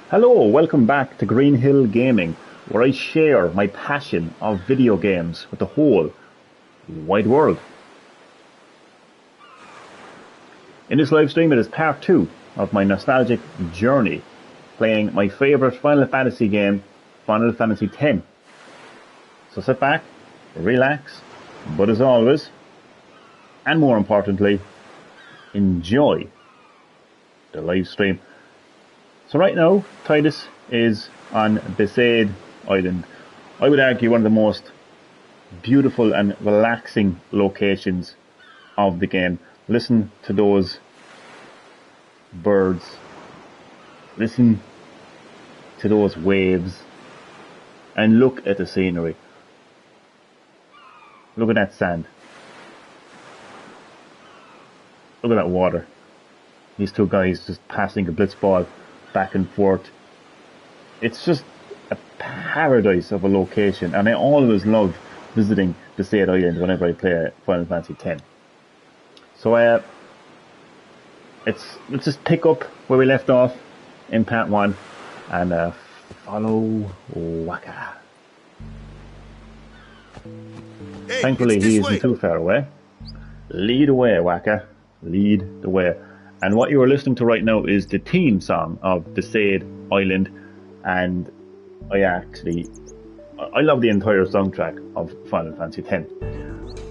Hello, welcome back to Green Hill Gaming, where I share my passion of video games with the whole wide world. In this live stream, it is part 2 of my nostalgic journey, playing my favourite Final Fantasy game, Final Fantasy X. So sit back, relax, but as always, and more importantly, enjoy the live stream. So right now, Tidus is on Besaid Island. I would argue one of the most beautiful and relaxing locations of the game. Listen to those birds. Listen to those waves. And look at the scenery. Look at that sand. Look at that water. These two guys just passing a blitzball back and forth. It's just a paradise of a location, and I always love visiting Besaid Island whenever I play Final Fantasy X. So let's just pick up where we left off in part 1 and follow Wakka. Hey, Thankfully he isn't too far away. Lead the way, Wakka. Lead the way. And what you are listening to right now is the theme song of Besaid Island, and I love the entire soundtrack of Final Fantasy X.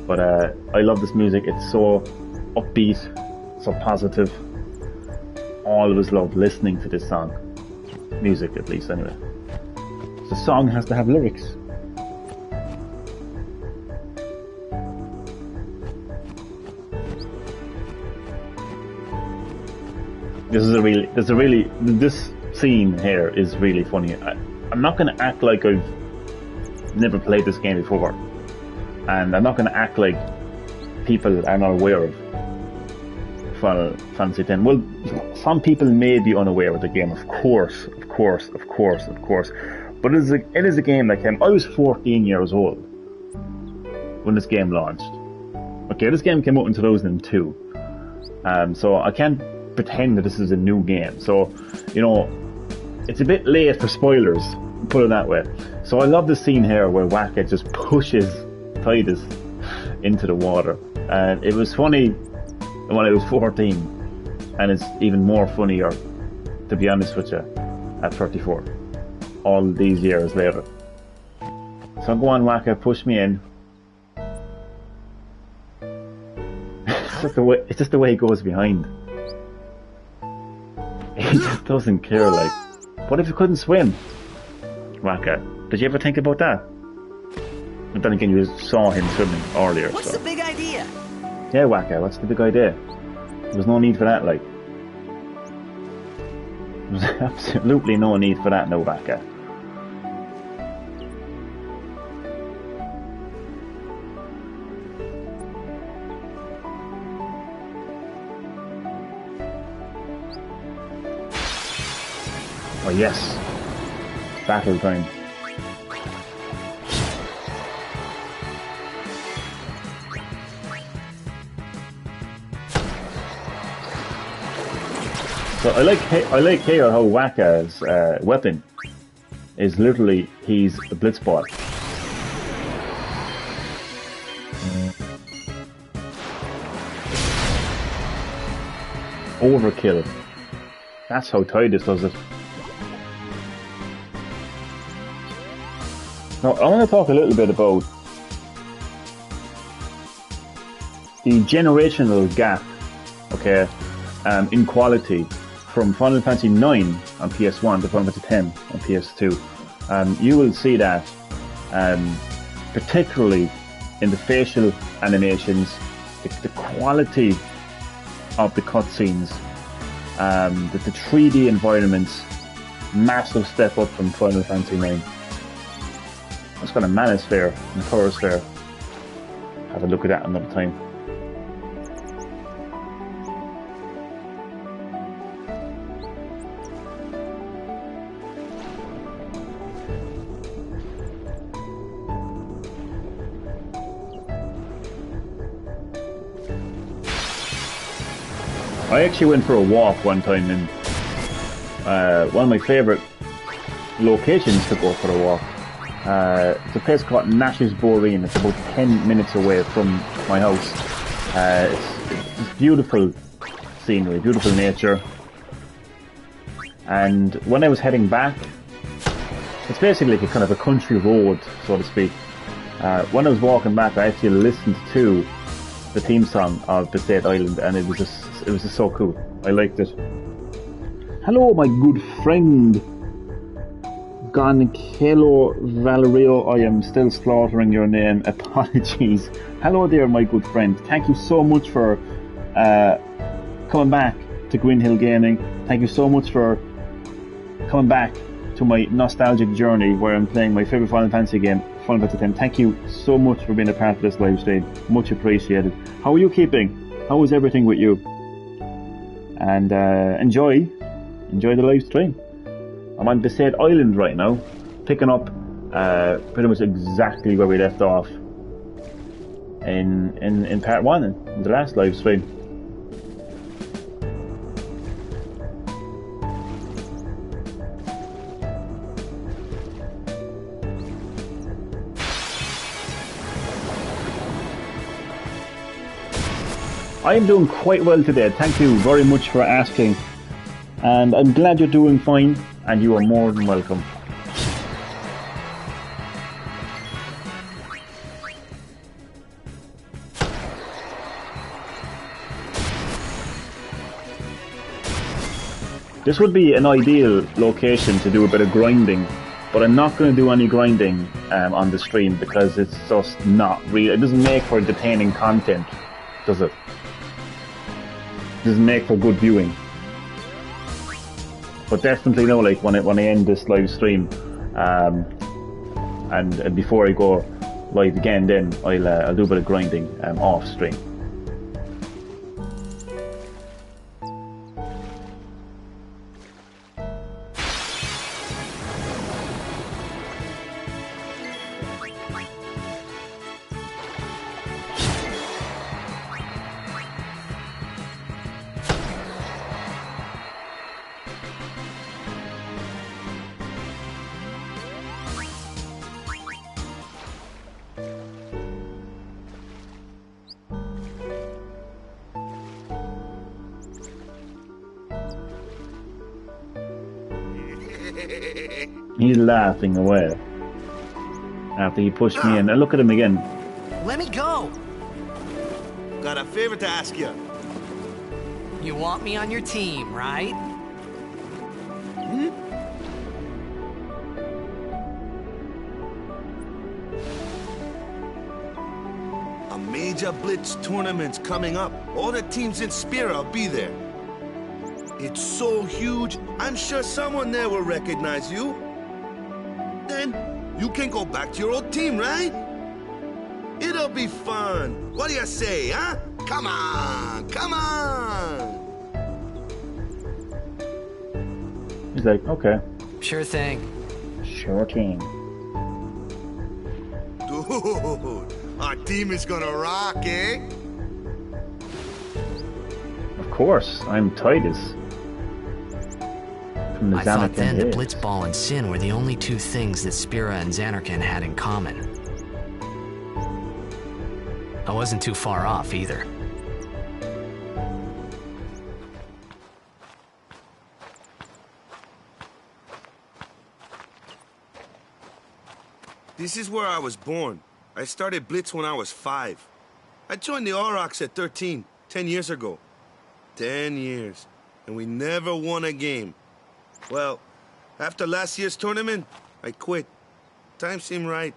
But I love this music. It's so upbeat, so positive. Always love listening to this song. Music, at least, anyway. The song has to have lyrics. This scene here is really funny. I'm not going to act like I've never played this game before, and I'm not going to act like people are not aware of Final Fantasy X. Well, some people may be unaware of the game, of course, but it is a game that came. I was 14 years old when this game launched. Okay, this game came out in 2002, so I can't pretend that this is a new game. So, it's a bit late for spoilers, put it that way. So I love the scene here where Wakka just pushes Tidus into the water. And it was funny when I was 14, and it's even more funnier, to be honest with you, at 34, all these years later. So go on, Wakka, push me in. It's just the way he goes behind. He just doesn't care, like. What if you couldn't swim? Wakka, did you ever think about that? But then again, you saw him swimming earlier. What's the big idea? Yeah, Wakka, what's the big idea? There was no need for that, like. There was absolutely no need for that, no, Wakka. Oh yes, battle time. So I like here how Wakka's weapon is literally he's a blitzball. Overkill. That's how Tidus does it. Now, I want to talk a little bit about the generational gap, okay, in quality from Final Fantasy IX on PS1 to Final Fantasy X on PS2. You will see that, particularly in the facial animations, the quality of the cutscenes, the 3D environments, massive step up from Final Fantasy IX. It's got a Manosphere and Chorosphere. Have a look at that another time. I actually went for a walk one time in one of my favourite locations to go for a walk. It's a place called Nash's Boreen. It's about 10 minutes away from my house. It's beautiful scenery, beautiful nature. And when I was heading back, it's basically like a kind of a country road, so to speak. When I was walking back, I actually listened to the theme song of Besaid Island, and it was just so cool. I liked it. Hello, my good friend, Gonkelo Valerio. I am still slaughtering your name. Apologies. Hello there, my good friend. Thank you so much for coming back to Green Hill Gaming. Thank you so much for coming back to my nostalgic journey where I'm playing my favourite Final Fantasy game, Final Fantasy X. Thank you so much for being a part of this live stream. Much appreciated. How are you keeping? How is everything with you? And enjoy the live stream. I'm on Besaid Island right now, picking up pretty much exactly where we left off in part 1 in the last live stream. I am doing quite well today, thank you very much for asking, and I'm glad you're doing fine, and you are more than welcome. This would be an ideal location to do a bit of grinding, but I'm not going to do any grinding on the stream because it's just not real. It doesn't make for entertaining content, does it? Doesn't make for good viewing. But definitely know, like when I end this live stream, and before I go live again, then I'll do a bit of grinding off stream. He's laughing away after he pushed me in. Now look at him again. Let me go. Got a favor to ask you. You want me on your team, right? A major Blitz tournament's coming up. All the teams in Spira will be there. It's so huge, I'm sure someone there will recognize you. Then you can go back to your old team, right? It'll be fun. What do you say, huh? Come on, come on! He's like, okay. Sure thing. Sure thing. Dude, our team is gonna rock, eh? Of course, I'm Titus. From the I thought then the days. Blitzball and Sin were the only two things that Spira and Zanarkand had in common. I wasn't too far off either. This is where I was born. I started Blitz when I was 5. I joined the Aurochs at 13, 10 years ago. 10 years, and we never won a game. Well, after last year's tournament, I quit. Time seemed right.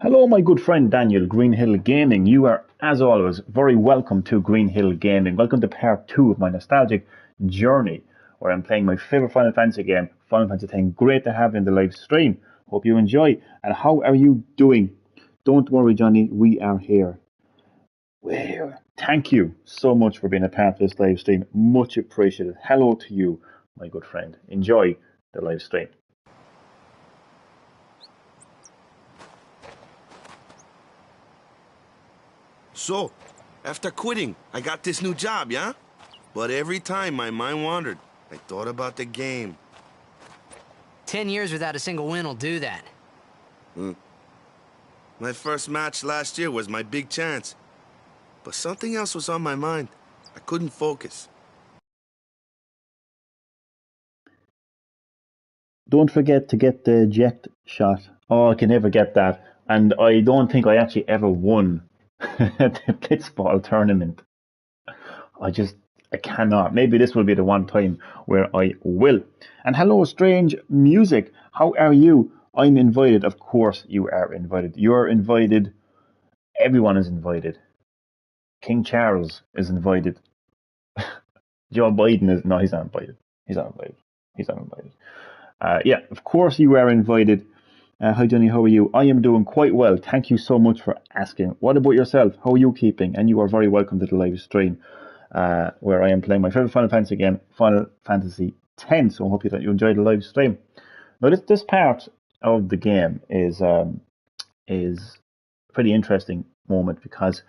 Hello, my good friend Daniel, Green Hill Gaming. You are, as always, very welcome to Green Hill Gaming. Welcome to part 2 of my nostalgic journey, where I'm playing my favourite Final Fantasy game, Final Fantasy X. Great to have you in the live stream. Hope you enjoy. And how are you doing? Don't worry, Johnny, we are here. We're here. Thank you so much for being a part of this live stream. Much appreciated. Hello to you, my good friend. Enjoy the live stream. So, After quitting, I got this new job, yeah? But every time my mind wandered, I thought about the game. 10 years without a single win will do that. My first match last year was my big chance. But something else was on my mind. I couldn't focus. Don't forget to get the eject shot. Oh, I can never get that. And I don't think I actually ever won the Blitzball tournament. I cannot. Maybe this will be the one time where I will. And hello, Strange Music. How are you? I'm invited. Of course you are invited. You're invited. Everyone is invited. King Charles is invited. Joe Biden is... No, he's not invited. He's not invited. Yeah, of course you are invited. Hi, Johnny. How are you? I am doing quite well. Thank you so much for asking. What about yourself? How are you keeping? And you are very welcome to the live stream, where I am playing my favorite Final Fantasy game, Final Fantasy X. So I hope that you enjoyed the live stream. Now, this part of the game is a pretty interesting moment because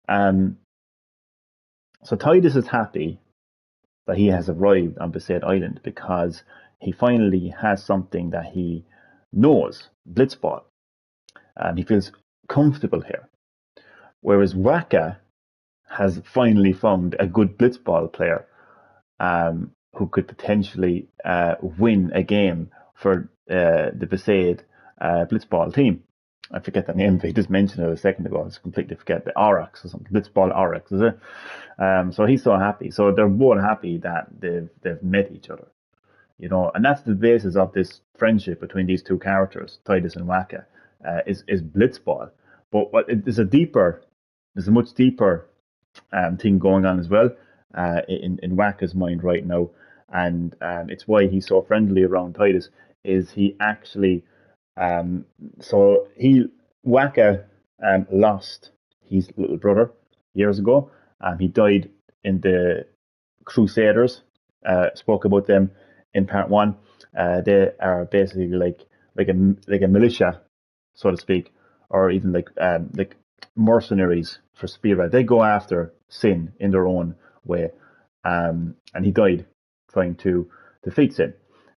so Tidus is happy that he has arrived on Besaid Island because he finally has something that he knows, Blitzball. He feels comfortable here. Whereas Wakka has finally found a good Blitzball player who could potentially win a game for the Besaid Blitzball team. I forget the name. They just mentioned it a second ago. I just completely forget. The Aurochs or something. Blitzball Aurochs, is it? So he's so happy. So they're both happy that they've met each other. You know, and that's the basis of this friendship between these two characters, Tidus and Wakka, is Blitzball. But there's a much deeper thing going on as well in Wakka's mind right now, and it's why he's so friendly around Tidus. Is he actually? Wakka lost his little brother years ago. He died in the Crusaders. Spoke about them in part 1. They are basically like a militia, so to speak, or even like mercenaries for Spira. They go after Sin in their own way, and he died trying to defeat Sin.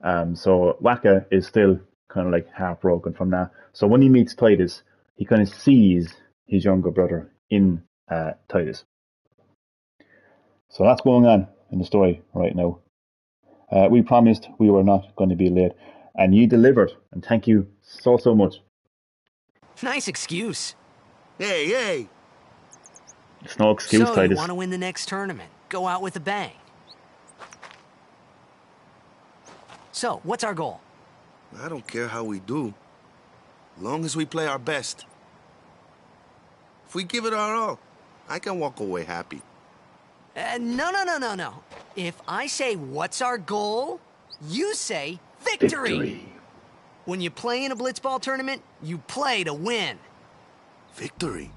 So Wakka is still kind of like heartbroken from that. So when he meets Tidus, he kind of sees his younger brother in Tidus. So that's going on in the story right now. We promised we were not going to be late, and you delivered, and thank you so much. Nice excuse. Hey! It's no excuse, So Tidus. you want to win the next tournament? Go out with a bang. So, what's our goal? I don't care how we do, long as we play our best. If we give it our all, I can walk away happy. No. If I say what's our goal, you say victory. When you play in a Blitzball tournament, you play to win. Victory?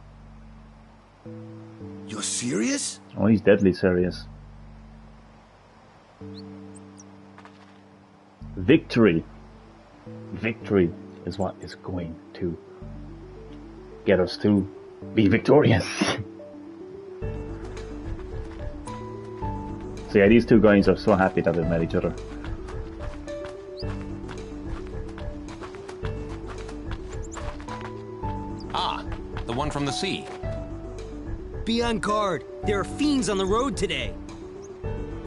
You're serious? Oh, he's deadly serious. Victory is what is going to get us to be victorious. So yeah, these two guys are so happy that they've met each other. Ah, the one from the sea. Be on guard. There are fiends on the road today.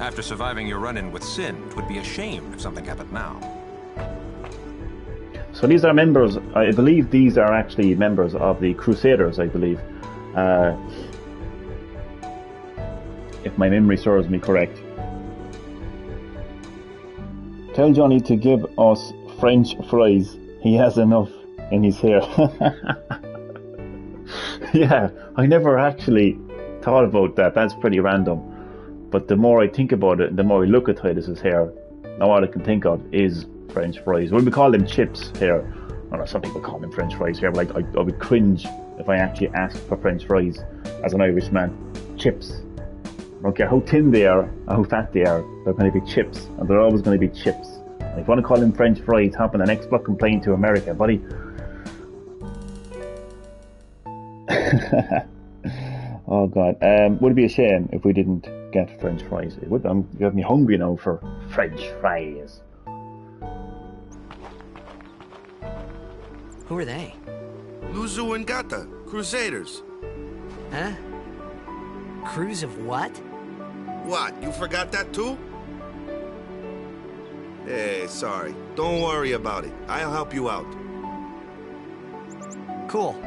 After surviving your run-in with Sin, it would be a shame if something happened now. So these are members, I believe these are actually members of the Crusaders, I believe. If my memory serves me correct. Tell Johnny to give us French fries. He has enough in his hair. Yeah, I never actually thought about that. That's pretty random. But the more I think about it, the more I look at Tidus's hair, now all I can think of is French fries. Well, we call them chips here. I know some people call them French fries here, but I would cringe if I actually asked for French fries as an Irishman. Chips. I don't care how thin they are or how fat they are, they're going to be chips, and they're always going to be chips. And if you want to call them French fries, hop on the next fucking plane to America, buddy. Oh God, would it be a shame if we didn't get French fries? It would. You have me hungry now for French fries. Who are they? Luzu and Gata, Crusaders. Huh? Crews of what? What, you forgot that too? Hey, sorry. Don't worry about it. I'll help you out. Cool.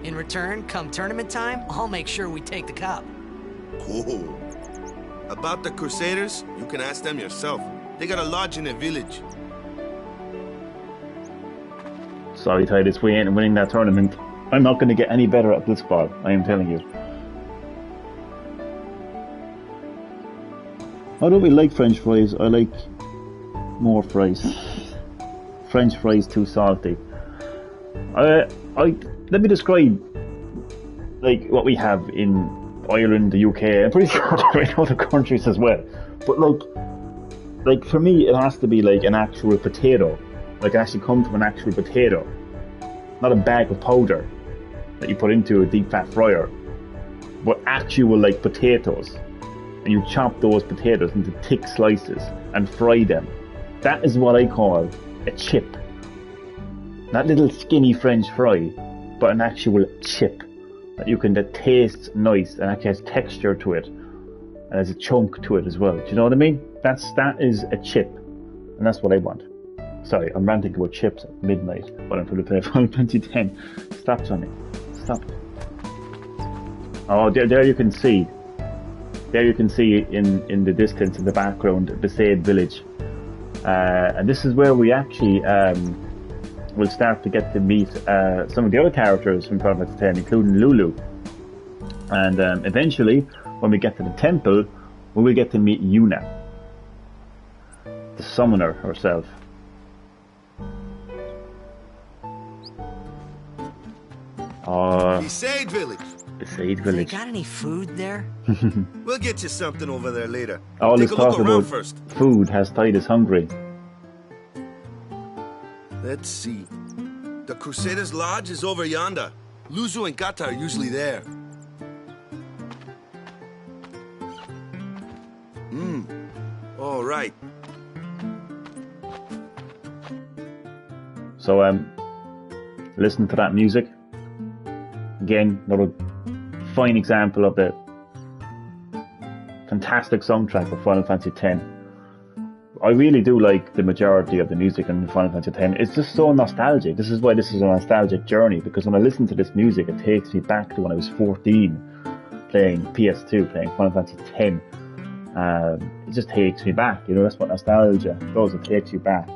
In return, come tournament time, I'll make sure we take the cup. Cool. About the Crusaders, you can ask them yourself. They got a lodge in a village. Sorry, Titus, we ain't winning that tournament. I'm not going to get any better at Blitzball, I am telling you. I don't really like French fries, I like more fries. French fries too salty. Let me describe like what we have in Ireland, the UK, and pretty sure in other countries as well. But like for me, it has to be like an actual potato. Like it actually comes from an actual potato, not a bag of powder that you put into a deep fat fryer, but actual like potatoes. And you chop those potatoes into thick slices and fry them. That is what I call a chip. Not little skinny French fry, but an actual chip that tastes nice and actually has texture to it and has a chunk to it as well. Do you know what I mean? That is a chip, and that's what I want. Sorry, I'm ranting about chips at midnight, but I'm trying to play Final Fantasy X. Stop, Johnny. Stop. Oh, there you can see. There you can see in the distance, in the background, Besaid village. And this is where we actually will start to get to meet some of the other characters from Final Fantasy X, including Lulu. And eventually, when we get to the temple, we will get to meet Yuna, the summoner herself. Besaid village. Besaid They village. got any food there? We'll get you something over there later. All Take this a look talk around about first. food has Titus hungry. Let's see. The Crusaders' Lodge is over yonder. Luzu and Gata are usually there. All right. So listen to that music. Again, another fine example of the fantastic soundtrack of Final Fantasy X. I really do like the majority of the music in Final Fantasy X. It's just so nostalgic. This is why this is a nostalgic journey, because when I listen to this music, it takes me back to when I was 14, playing PS2, playing Final Fantasy X. It just takes me back, you know, that's what nostalgia does, it takes you back.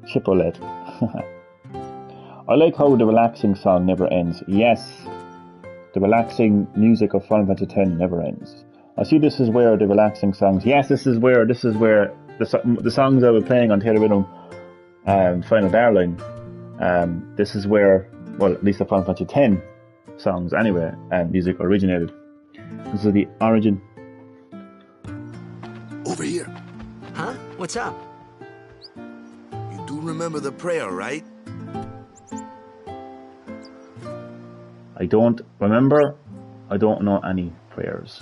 Chipolette. I like how the relaxing song never ends. Yes, the relaxing music of Final Fantasy X never ends. I see this is where the relaxing songs, yes, this is where the songs I was playing on Taylor Rhythm Final Darling, this is where, well, at least the Final Fantasy X songs anyway, music originated. This is the origin. Over here. Huh? What's up? You do remember the prayer, right? I don't remember. I don't know any prayers.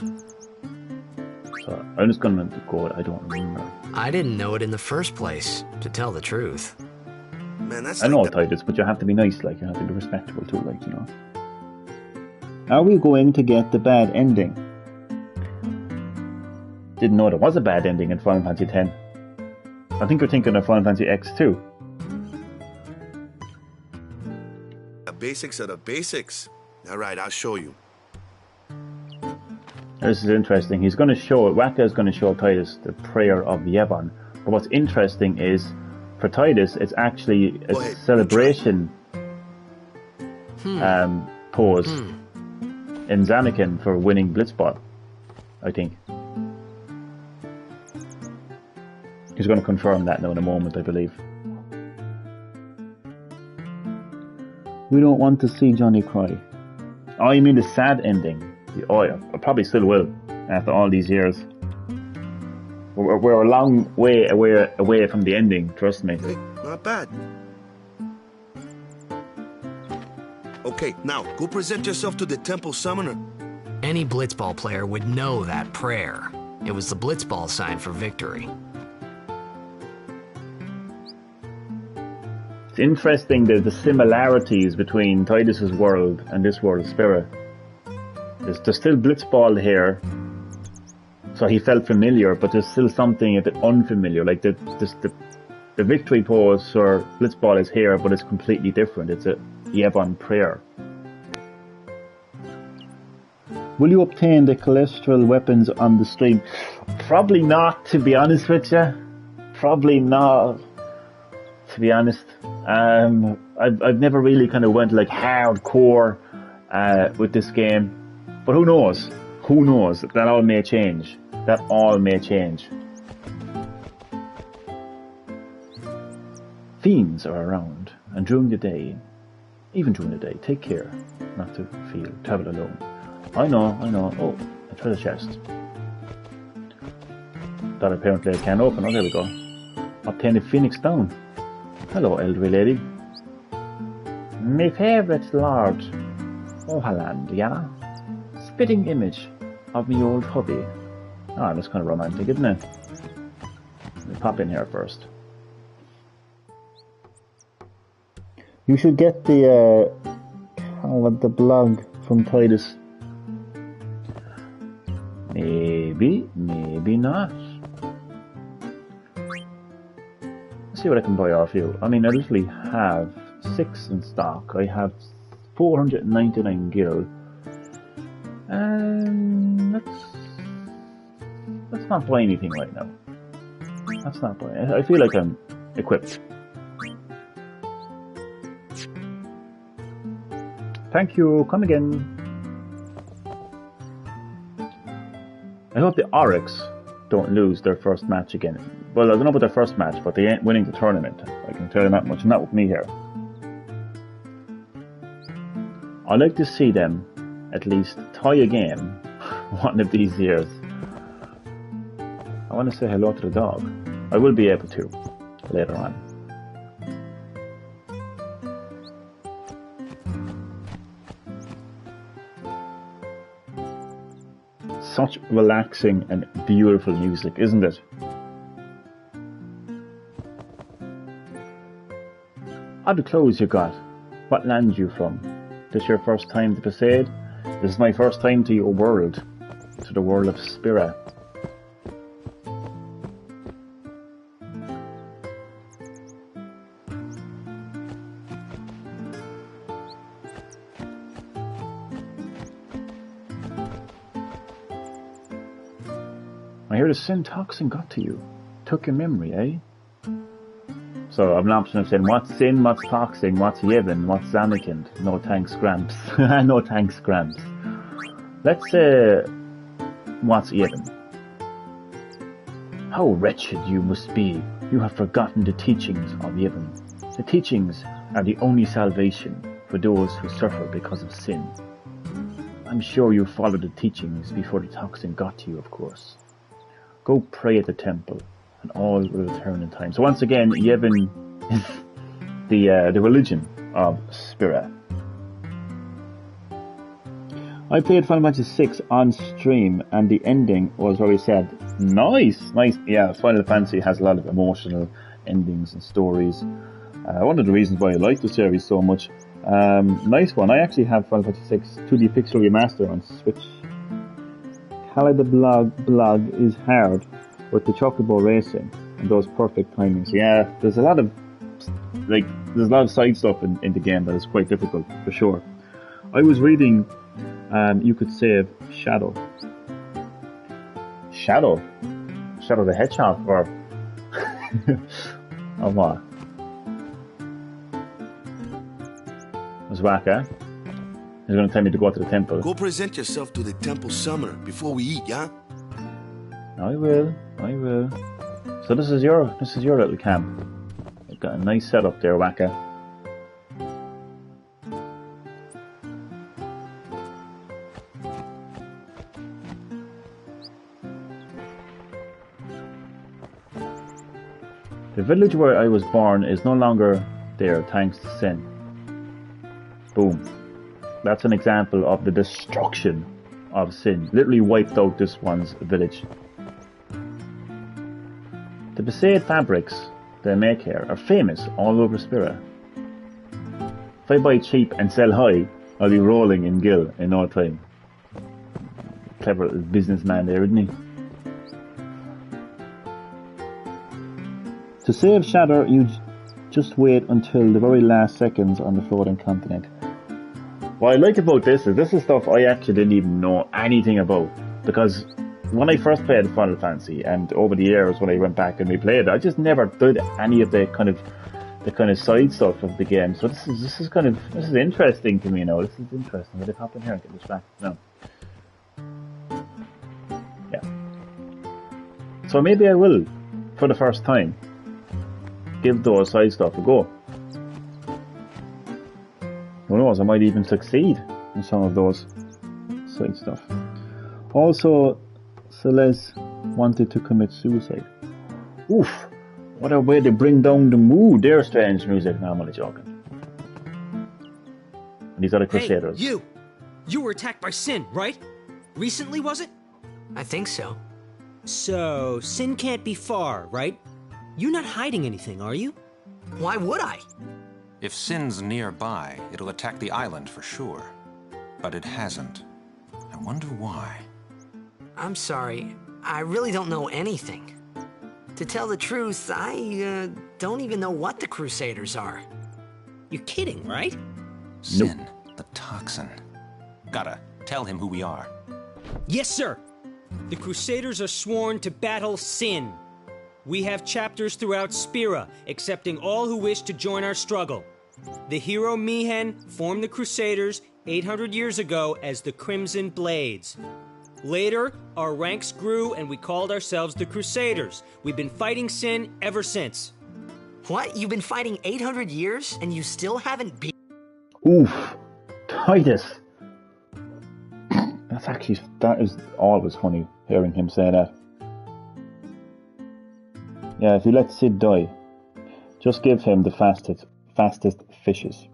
So I'm just gonna go with I don't remember. I didn't know it in the first place, to tell the truth. Man, that's I know, like the... Titus, but you have to be nice, like, you have to be respectful too, like, you know. Are we going to get the bad ending? Didn't know there was a bad ending in Final Fantasy X. I think you're thinking of Final Fantasy X too. The basics are the basics. All right, I'll show you. This is interesting. He's going to show, Wakka is going to show Titus the prayer of Yevon. But what's interesting is, for Titus, it's actually a celebration pose in Zanarkand for winning Blitzball, I think. He's going to confirm that now in a moment, I believe. We don't want to see Johnny cry. Oh, you mean the sad ending? Oh yeah, I probably still will, after all these years. We're a long way away from the ending, trust me. Hey, not bad. Okay, now, go present yourself to the Temple Summoner. Any blitzball player would know that prayer. It was the blitzball sign for victory. It's interesting the similarities between Tidus's world and this world of Spira. There's still blitzball here, so he felt familiar, but there's still something a bit unfamiliar. Like the victory pose for blitzball is here, but it's completely different. It's a Yevon prayer. Will you obtain the cholesterol weapons on the stream? Probably not, to be honest with you. Probably not, to be honest. I've never really kind of went like hardcore with this game. But who knows? Who knows? That all may change. That all may change. Fiends are around, and during the day, even during the day, take care not to feel travel alone. I know. Oh, a treasure chest. That apparently I can't open. Oh, there we go. Obtain the Phoenix Down. Hello, elderly lady. My favourite lord, Ohaland, yeah? Spitting image of me old hubby. Ah, that's kind of romantic, isn't it? Let me pop in here first. You should get the blog from Tidus. Maybe not. Let's see what I can buy off you. I mean, I literally have 6 in stock. I have 499 gil. And let's not buy anything right now. Let's not buy. I feel like I'm equipped. Thank you. Come again. I hope the Oryx don't lose their first match again. Well, I don't know about their first match, but they ain't winning the tournament. I can tell you that much. Not with me here. I'd like to see them at least tie a game one of these years. I want to say hello to the dog. I will be able to later on. Such relaxing and beautiful music, isn't it? How the clothes you got? What land you from? This your first time to Besaid? This is my first time to your world, to the world of Spira. I hear the sin toxin got to you. Took your memory, eh? So I have an option of saying what's sin, what's toxin, what's Yevon, what's Zanarkand. No thanks, Gramps. No thanks, Gramps. Let's say what's Yevon. How wretched you must be. You have forgotten the teachings of Yevon. The teachings are the only salvation for those who suffer because of sin. I'm sure you followed the teachings before the toxin got to you, of course. Go pray at the temple, and all will return in time. So once again, Yevon is the religion of Spira. I played Final Fantasy 6 on stream, and the ending was very sad. Nice. Yeah, Final Fantasy has a lot of emotional endings and stories. One of the reasons why I like the series so much. Nice one. I actually have Final Fantasy 6 2D Pixel Remaster on Switch. Calida blog is hard with the chocobo racing and those perfect timings. Yeah, there's a lot of side stuff in the game that is quite difficult for sure. I was reading you could save Shadow the Hedgehog, or or what? It was whack, eh? He's going to tell me to go to the temple. Go present yourself to the Temple Summoner before we eat, yeah? I will. So this is your little camp. You've got a nice setup there, Waka. The village where I was born is no longer there thanks to sin. Boom. That's an example of the destruction of Sin. Literally wiped out this one's village. The Besaid fabrics they make here are famous all over Spira. If I buy cheap and sell high, I'll be rolling in gil in no time. Clever little businessman there, isn't he? To save Shatter, you just wait until the very last seconds on the floating continent. What I like about this is stuff I actually didn't even know anything about. Because when I first played Final Fantasy, and over the years when I went back and replayed it, I just never did any of the kind of side stuff of the game. So this is interesting to me now. This is interesting. Will I hop in here and get this back? No. Yeah. So maybe I will, for the first time, give those side stuff a go. Who knows, I might even succeed in some of those side stuff. Also, Celeste wanted to commit suicide. Oof, what a way to bring down the mood. There's strange music. No, I'm only joking. And these are the Crusaders. Hey, you were attacked by Sin, right? Recently, was it? I think so. So, Sin can't be far, right? You're not hiding anything, are you? Why would I? If Sin's nearby, it'll attack the island for sure. But it hasn't. I wonder why. I'm sorry. I really don't know anything. To tell the truth, I don't even know what the Crusaders are. You're kidding, right? Sin, the toxin. Gotta tell him who we are. Yes, sir. The Crusaders are sworn to battle Sin. We have chapters throughout Spira, accepting all who wish to join our struggle. The hero Mihen formed the Crusaders 800 years ago as the Crimson Blades. Later, our ranks grew and we called ourselves the Crusaders. We've been fighting Sin ever since. What? You've been fighting 800 years and you still haven't beat... Oof. Titus. That is always funny, hearing him say that. Yeah, if you let Sid die, just give him the fastest fishes.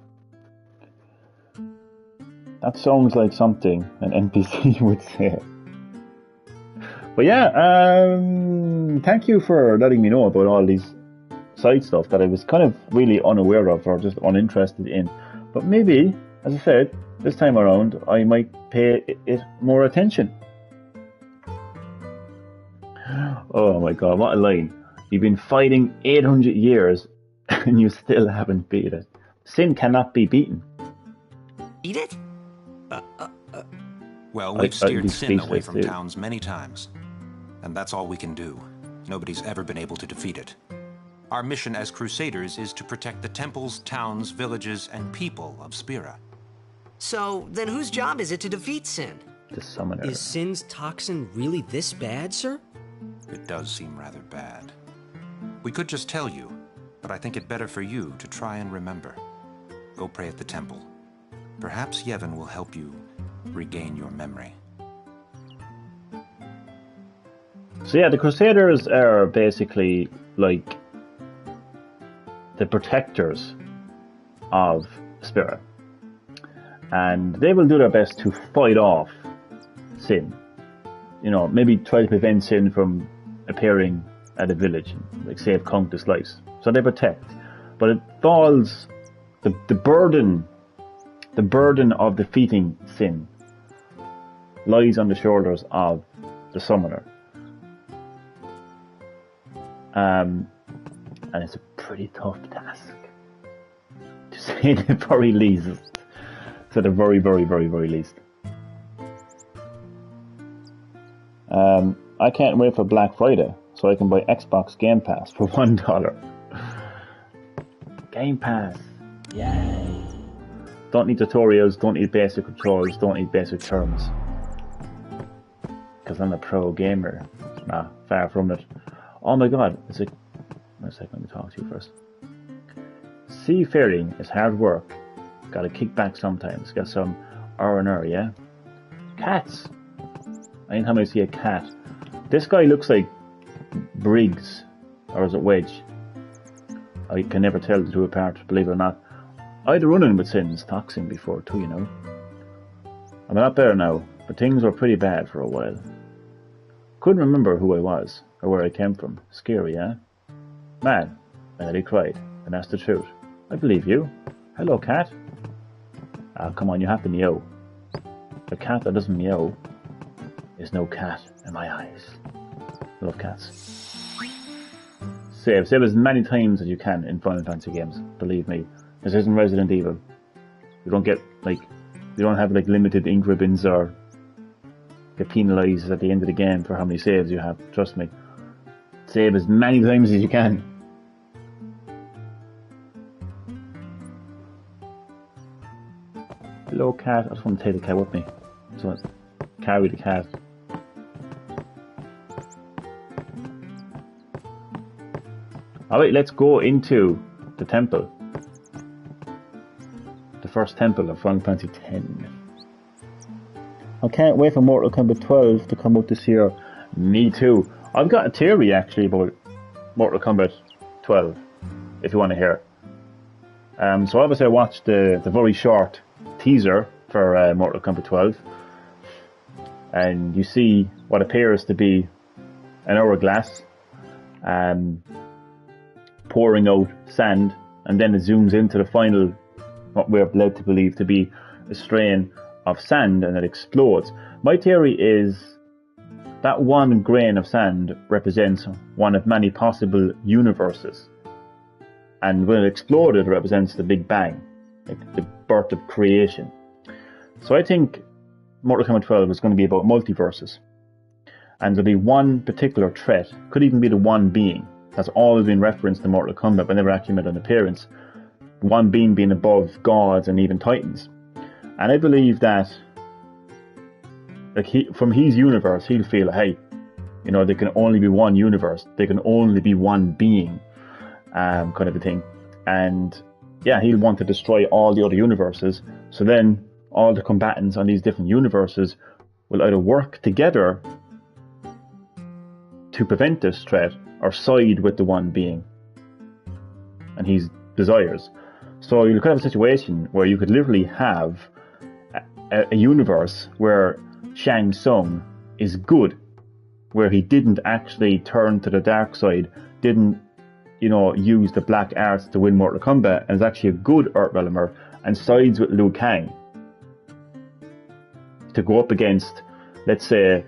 That sounds like something an NPC would say. But yeah, thank you for letting me know about all these side stuff that I was kind of really unaware of or just uninterested in. But maybe, as I said, this time around I might pay it more attention. Oh my god, what a line. You've been fighting 800 years and you still haven't beat it. Sin cannot be beaten. Beat it? Well, we've steered Sin away from towns many times. And that's all we can do. Nobody's ever been able to defeat it. Our mission as Crusaders is to protect the temples, towns, villages, and people of Spira. So, then whose job is it to defeat Sin? The summoner. Is Sin's toxin really this bad, sir? It does seem rather bad. We could just tell you, but I think it better for you to try and remember. Go pray at the temple. Perhaps Yevon will help you regain your memory. So yeah, the Crusaders are basically like the protectors of Spira. And they will do their best to fight off Sin. You know, maybe try to prevent Sin from appearing at a village and like save countless lives. So they protect. But it falls the burden of defeating Sin lies on the shoulders of the summoner. And it's a pretty tough task, to say the very least. To the very, very, very, very least. I can't wait for Black Friday so I can buy Xbox Game Pass for $1. Game Pass. Yay. Don't need tutorials, don't need basic controls, don't need basic terms. Because I'm a pro gamer. Nah, far from it. Oh my god, wait a second, let me talk to you first. Seafaring is hard work. Gotta kick back sometimes. Got some R&R, yeah? Cats! Anytime I see a cat. This guy looks like Briggs. Or is it Wedge? I can never tell the two apart, believe it or not. I'd run in with Sin's toxin before too, you know. I'm a lot better now, but things were pretty bad for a while. Couldn't remember who I was, or where I came from. Scary, eh? Man, I nearly cried, and that's the truth. I believe you. Hello, cat. Ah, come on, you have to meow. A cat that doesn't meow is no cat in my eyes. I love cats. Save as many times as you can in Final Fantasy games, believe me. This isn't Resident Evil. You don't get, like, you don't have, like, limited ink ribbons or get penalised at the end of the game for how many saves you have. Trust me. Save as many times as you can. Hello, cat. I just want to take the cat with me. I just want to carry the cat. Alright, let's go into the temple. The first temple of Final Fantasy X. I can't wait for Mortal Kombat 12 to come out this year. Me too. I've got a theory actually about Mortal Kombat 12, if you want to hear it. So obviously I watched the very short teaser for Mortal Kombat 12, and you see what appears to be an hourglass pouring out sand, and then it zooms into the final, what we're led to believe to be a strain of sand, and it explodes. My theory is that one grain of sand represents one of many possible universes, and when it exploded, it represents the Big Bang, like the birth of creation. So I think Mortal Kombat 12 is going to be about multiverses, and there'll be one particular threat, could even be the one being that's always been referenced in Mortal Kombat but never actually made an appearance. One being above gods and even titans. And I believe that, like, from his universe, he'll feel, hey, you know, there can only be one universe, there can only be one being, kind of a thing. And yeah, he'll want to destroy all the other universes, so then all the combatants on these different universes will either work together to prevent this threat or side with the one being and his desires. So you could have a situation where you could literally have a universe where Shang Tsung is good, where he didn't actually turn to the dark side, didn't, you know, use the black arts to win Mortal Kombat, and is actually a good Earthrealmer and sides with Liu Kang to go up against, let's say,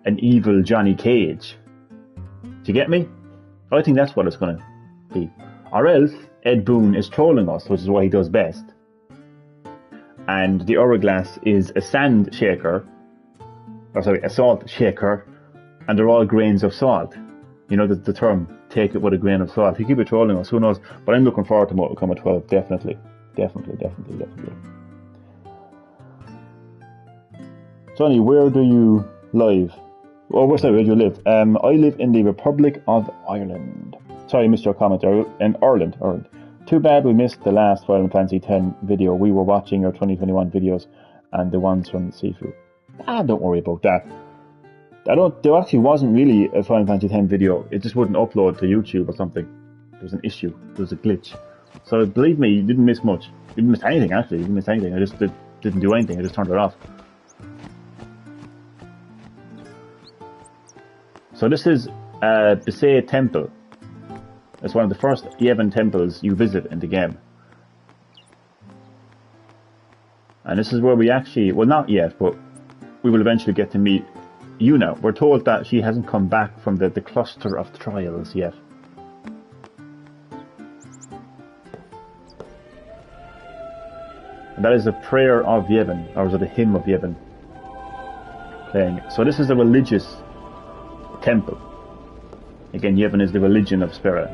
an evil Johnny Cage. Do you get me? I think that's what it's going to be. Or else Ed Boon is trolling us, which is what he does best. And the hourglass is a sand shaker, a salt shaker, and they're all grains of salt. You know the term, take it with a grain of salt. He could be trolling us, who knows? But I'm looking forward to Mortal Kombat 12, definitely. Johnny, where do you live? Oh, where do you live? I live in the Republic of Ireland. Sorry, missed your comment there. In Ireland. Too bad we missed the last Final Fantasy X video. We were watching your 2021 videos and the ones from Sifu. Don't worry about that. There actually wasn't really a Final Fantasy X video. It just wouldn't upload to YouTube or something. There was an issue. There was a glitch. So believe me, you didn't miss much. You didn't miss anything, actually. You didn't miss anything. I just didn't do anything. I just turned it off. So this is Besae Temple. It's one of the first Yevon temples you visit in the game. And this is where we actually, well, not yet, but we will eventually get to meet Yuna. We're told that she hasn't come back from the cluster of trials yet. And that is the prayer of Yevon, or is it the hymn of Yevon playing. So this is a religious temple. Again, Yevon is the religion of Spira.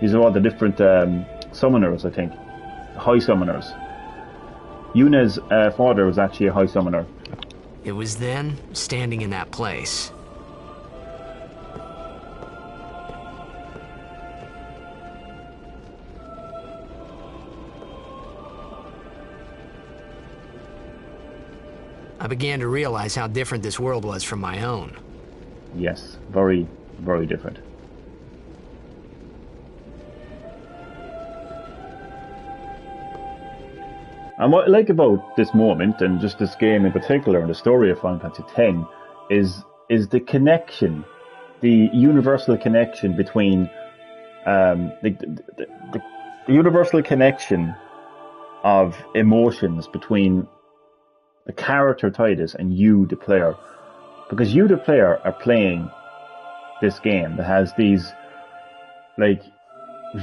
These are all the different summoners, I think. High summoners. Yuna's father was actually a high summoner. It was then, standing in that place. I began to realize how different this world was from my own. Yes, very, very different. And what I like about this moment, and just this game in particular, and the story of Final Fantasy X, is the connection, the universal connection between the universal connection of emotions between the character Tidus and you, the player. Because you, the player, are playing this game that has these like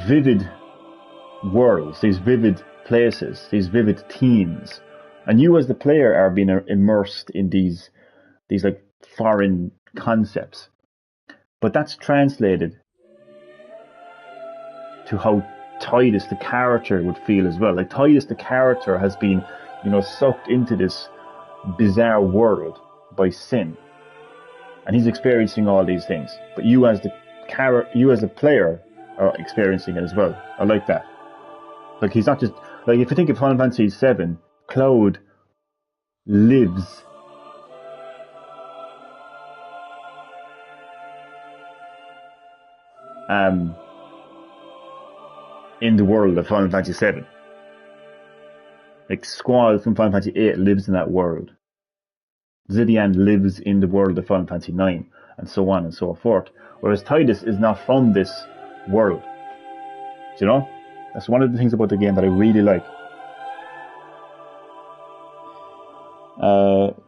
vivid worlds, these vivid places, these vivid themes, and you as the player are being immersed in these like foreign concepts. But that's translated to how Tidus the character would feel as well. Like Tidus the character has been, sucked into this bizarre world by sin, and he's experiencing all these things. But you as the player are experiencing it as well. I like that. Like he's not just like, if you think of Final Fantasy VII, Cloud lives in the world of Final Fantasy VII. Like Squall from Final Fantasy VIII lives in that world. Zidian lives in the world of Final Fantasy IX, and so on and so forth. Whereas Tidus is not from this world. Do you know? That's one of the things about the game that I really like.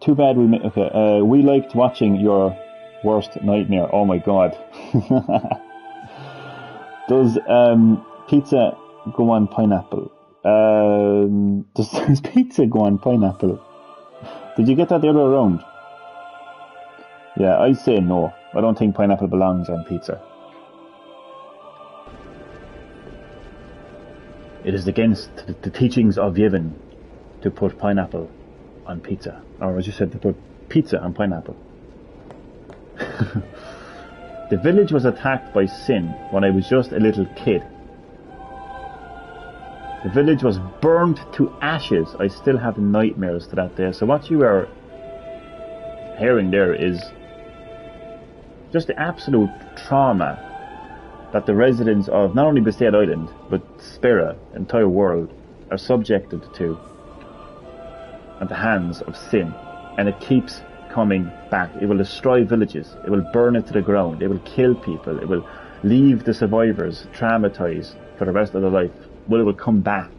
Too bad we liked watching your worst nightmare. Oh my god. Does pizza go on pineapple? Does pizza go on pineapple? Did you get that the other way around? Yeah, I say no. I don't think pineapple belongs on pizza. It is against the teachings of Yevon to put pineapple on pizza. Or as you said, to put pizza on pineapple. The village was attacked by Sin when I was just a little kid. The village was burned to ashes. I still have nightmares to that day. So what you are hearing there is just the absolute trauma that the residents of not only Besaid Island, but Spira, the entire world, are subjected to at the hands of Sin. And it keeps coming back. It will destroy villages. It will burn it to the ground. It will kill people. It will leave the survivors traumatized for the rest of their life. But it will come back.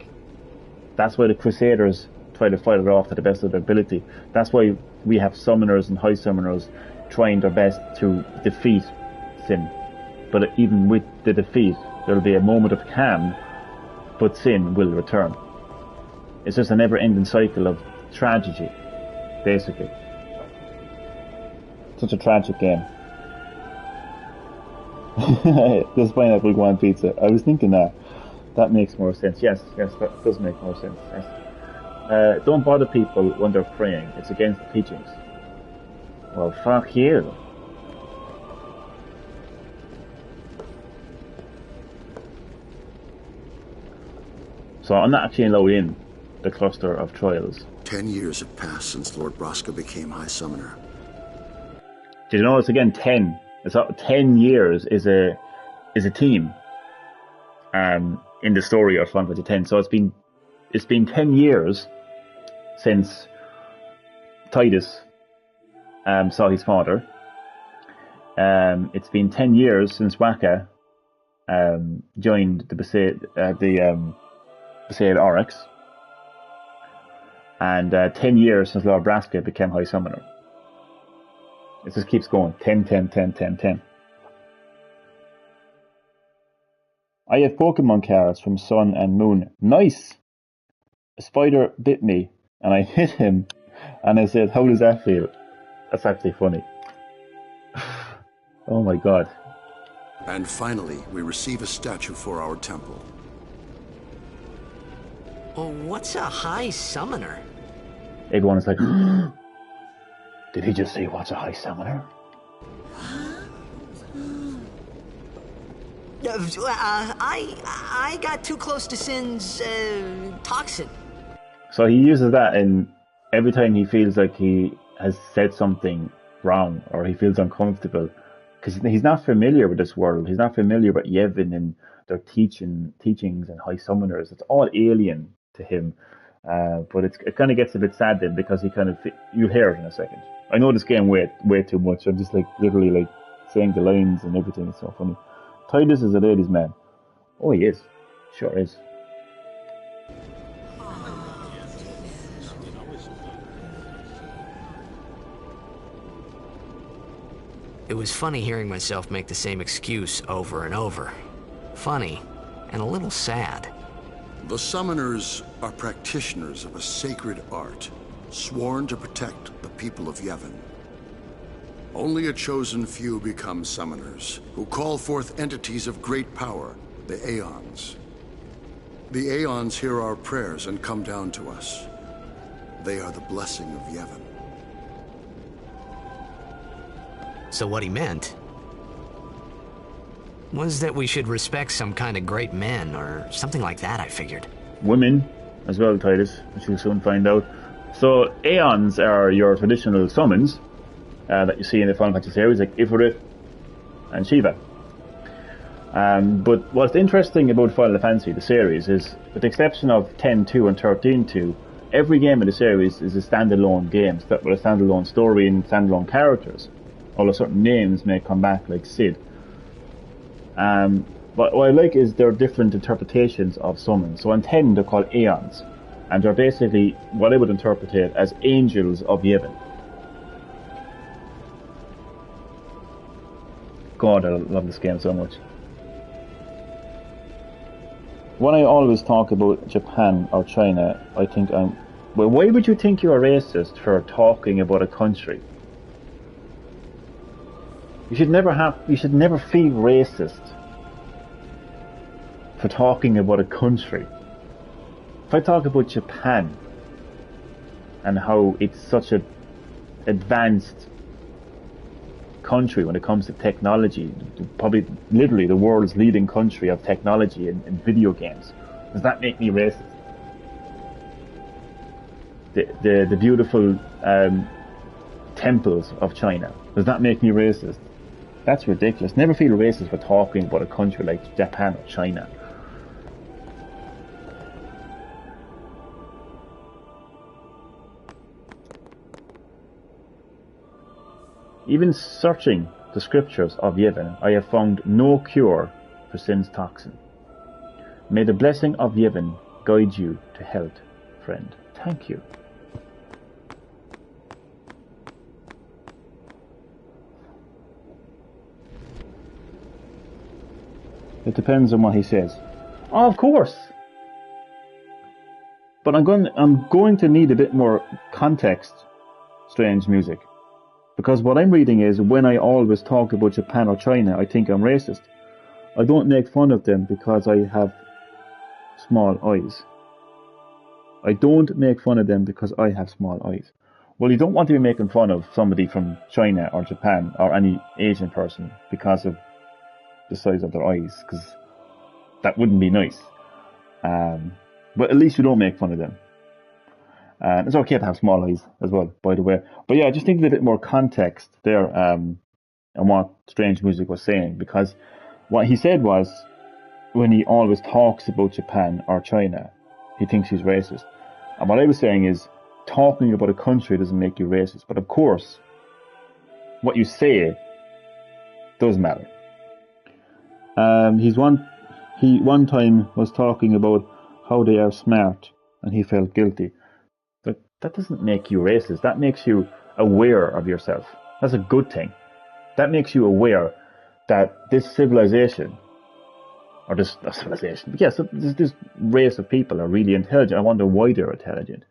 That's why the Crusaders try to fight it off to the best of their ability. That's why we have summoners and high summoners trying their best to defeat Sin. But even with the defeat, there will be a moment of calm, but Sin will return. It's just a never-ending cycle of tragedy, basically. Such a tragic game. This pineapple go on pizza. I was thinking that. That makes more sense. Yes, that does make more sense. Yes. Don't bother people when they're praying. It's against the teachings. Well, fuck you. So I'm not actually allowed in the cluster of trials. 10 years have passed since Lord Braska became High Summoner. Did you notice again? 10. It's 10 years is a team. In the story of Final Fantasy X. So it's been 10 years since Tidus saw his father. It's been 10 years since Wakka joined the Besaid Oryx, and 10 years since Lord Braska became High Summoner. It just keeps going. 10. I have Pokemon cards from Sun and Moon. Nice! A spider bit me, and I hit him, and I said, how does that feel? That's actually funny. Oh my god. And finally, we receive a statue for our temple. Well, what's a High Summoner? Everyone is like, did he just say what's a High Summoner? I got too close to Sin's toxin. So he uses that in every time he feels like he has said something wrong or he feels uncomfortable, because he's not familiar with this world. He's not familiar with Yevon and their teachings and high summoners. It's all alien to him, But it kind of gets a bit sad then because you'll hear it in a second. I know this game way too much. I'm just like literally like saying the lines and everything. It's so funny. Titus is a ladies' man. Oh, he is. Sure is. It was funny hearing myself make the same excuse over and over. Funny, and a little sad. The Summoners are practitioners of a sacred art, sworn to protect the people of Yevon. Only a chosen few become Summoners, who call forth entities of great power, the Aeons. The Aeons hear our prayers and come down to us. They are the blessing of Yevon. So what he meant was that we should respect some kind of great men, or something like that, I figured. Women as well, Titus, which you'll soon find out. So, Aeons are your traditional summons that you see in the Final Fantasy series, like Ifrit and Shiva. But what's interesting about Final Fantasy, the series, is, with the exception of 10.2 and 13.2, every game in the series is a standalone game, with a standalone story and standalone characters. Although certain names may come back, like Cid. But what I like is there are different interpretations of summons. So in 10 they're called Aeons, and they're basically what I would interpret it as angels of Yevon. God, I love this game so much. When I always talk about Japan or China, I think I'm... Well, why would you think you're a racist for talking about a country? You should never feel racist for talking about a country. If I talk about Japan and how it's such an advanced country when it comes to technology, probably literally the world's leading country of technology in video games, does that make me racist? The beautiful temples of China, does that make me racist? That's ridiculous. Never feel racist for talking about a country like Japan or China. Even searching the scriptures of Yevon, I have found no cure for sin's toxin. May the blessing of Yevon guide you to health, friend. Thank you. It depends on what he says. Oh, of course. But I'm going to need a bit more context, Strange Music. Because what I'm reading is, when I always talk about Japan or China, I think I'm racist. I don't make fun of them because I have small eyes. I don't make fun of them because I have small eyes. Well, you don't want to be making fun of somebody from China or Japan or any Asian person because of the size of their eyes, because that wouldn't be nice. But at least you don't make fun of them. It's okay to have small eyes as well, by the way. But yeah, I just think a bit more context there on what Strange Music was saying, because what he said was, when he always talks about Japan or China, he thinks he's racist. And what I was saying is, talking about a country doesn't make you racist. But of course, what you say does matter. He one time was talking about how they are smart, and he felt guilty. But that doesn't make you racist. That makes you aware of yourself. That's a good thing. That makes you aware that this civilization, or this race of people are really intelligent. I wonder why they're intelligent.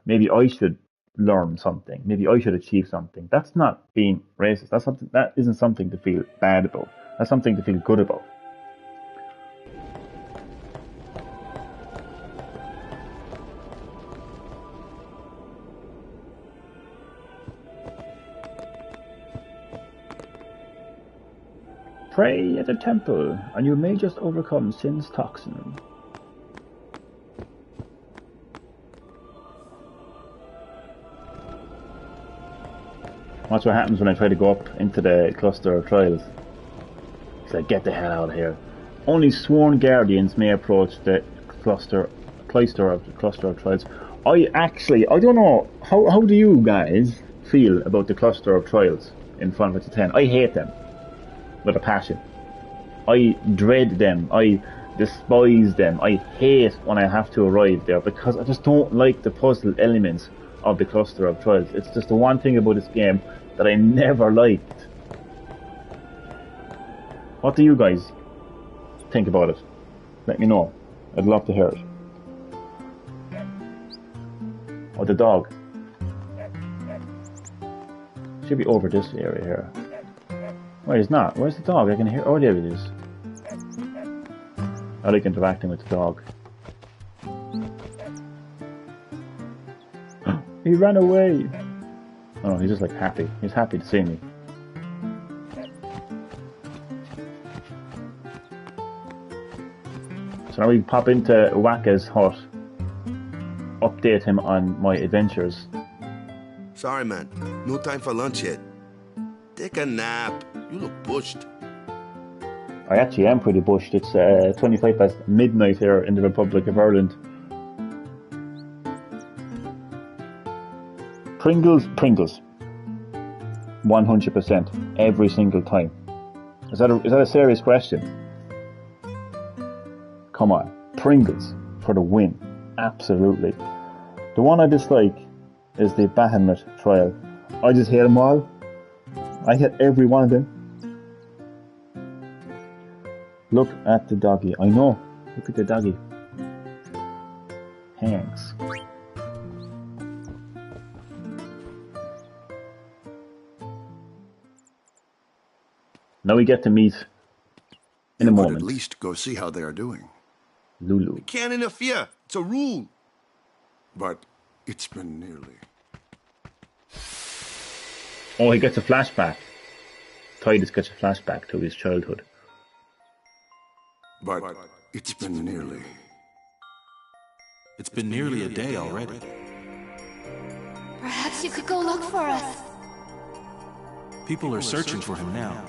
Maybe I should learn something. Maybe I should achieve something. That's not being racist. That isn't something to feel bad about. That's something to feel good about. Pray at the temple, and you may just overcome sin's toxin. Watch what happens when I try to go up into the cluster of trials. It's like, get the hell out of here. Only sworn guardians may approach the cloister of the cluster of trials. I don't know, how do you guys feel about the cluster of trials in Final Fantasy X? I hate them with a passion. I dread them. I despise them. I hate when I have to arrive there because I just don't like the puzzle elements of the cluster of trials. It's just the one thing about this game that I never liked. What do you guys think about it? Let me know. I'd love to hear it. Oh, the dog. Should be over this area here. Wait, it's not. Where's the dog? I can hear. Oh, there it is. I like interacting with the dog. He ran away. Oh, he's just like happy. He's happy to see me. So now we pop into Wakka's hut. Update him on my adventures. Sorry, man. No time for lunch yet. Take a nap. You look bushed. I actually am pretty bushed. It's 25 past midnight here in the Republic of Ireland. Pringles. 100%. Every single time. Is that a serious question? Come on. Pringles for the win. Absolutely. The one I dislike is the Bahamut trial. I just hate them all. I hate every one of them. Look at the doggy. I know. Look at the doggy. Thanks. Now we get to meet in a moment. At least go see how they are doing. Lulu. We can't interfere. It's a rule. But it's been nearly. Oh, he gets a flashback. Tidus gets a flashback to his childhood. But it's been nearly. It's been nearly a day already. Perhaps you could go look for us. People are searching for him now.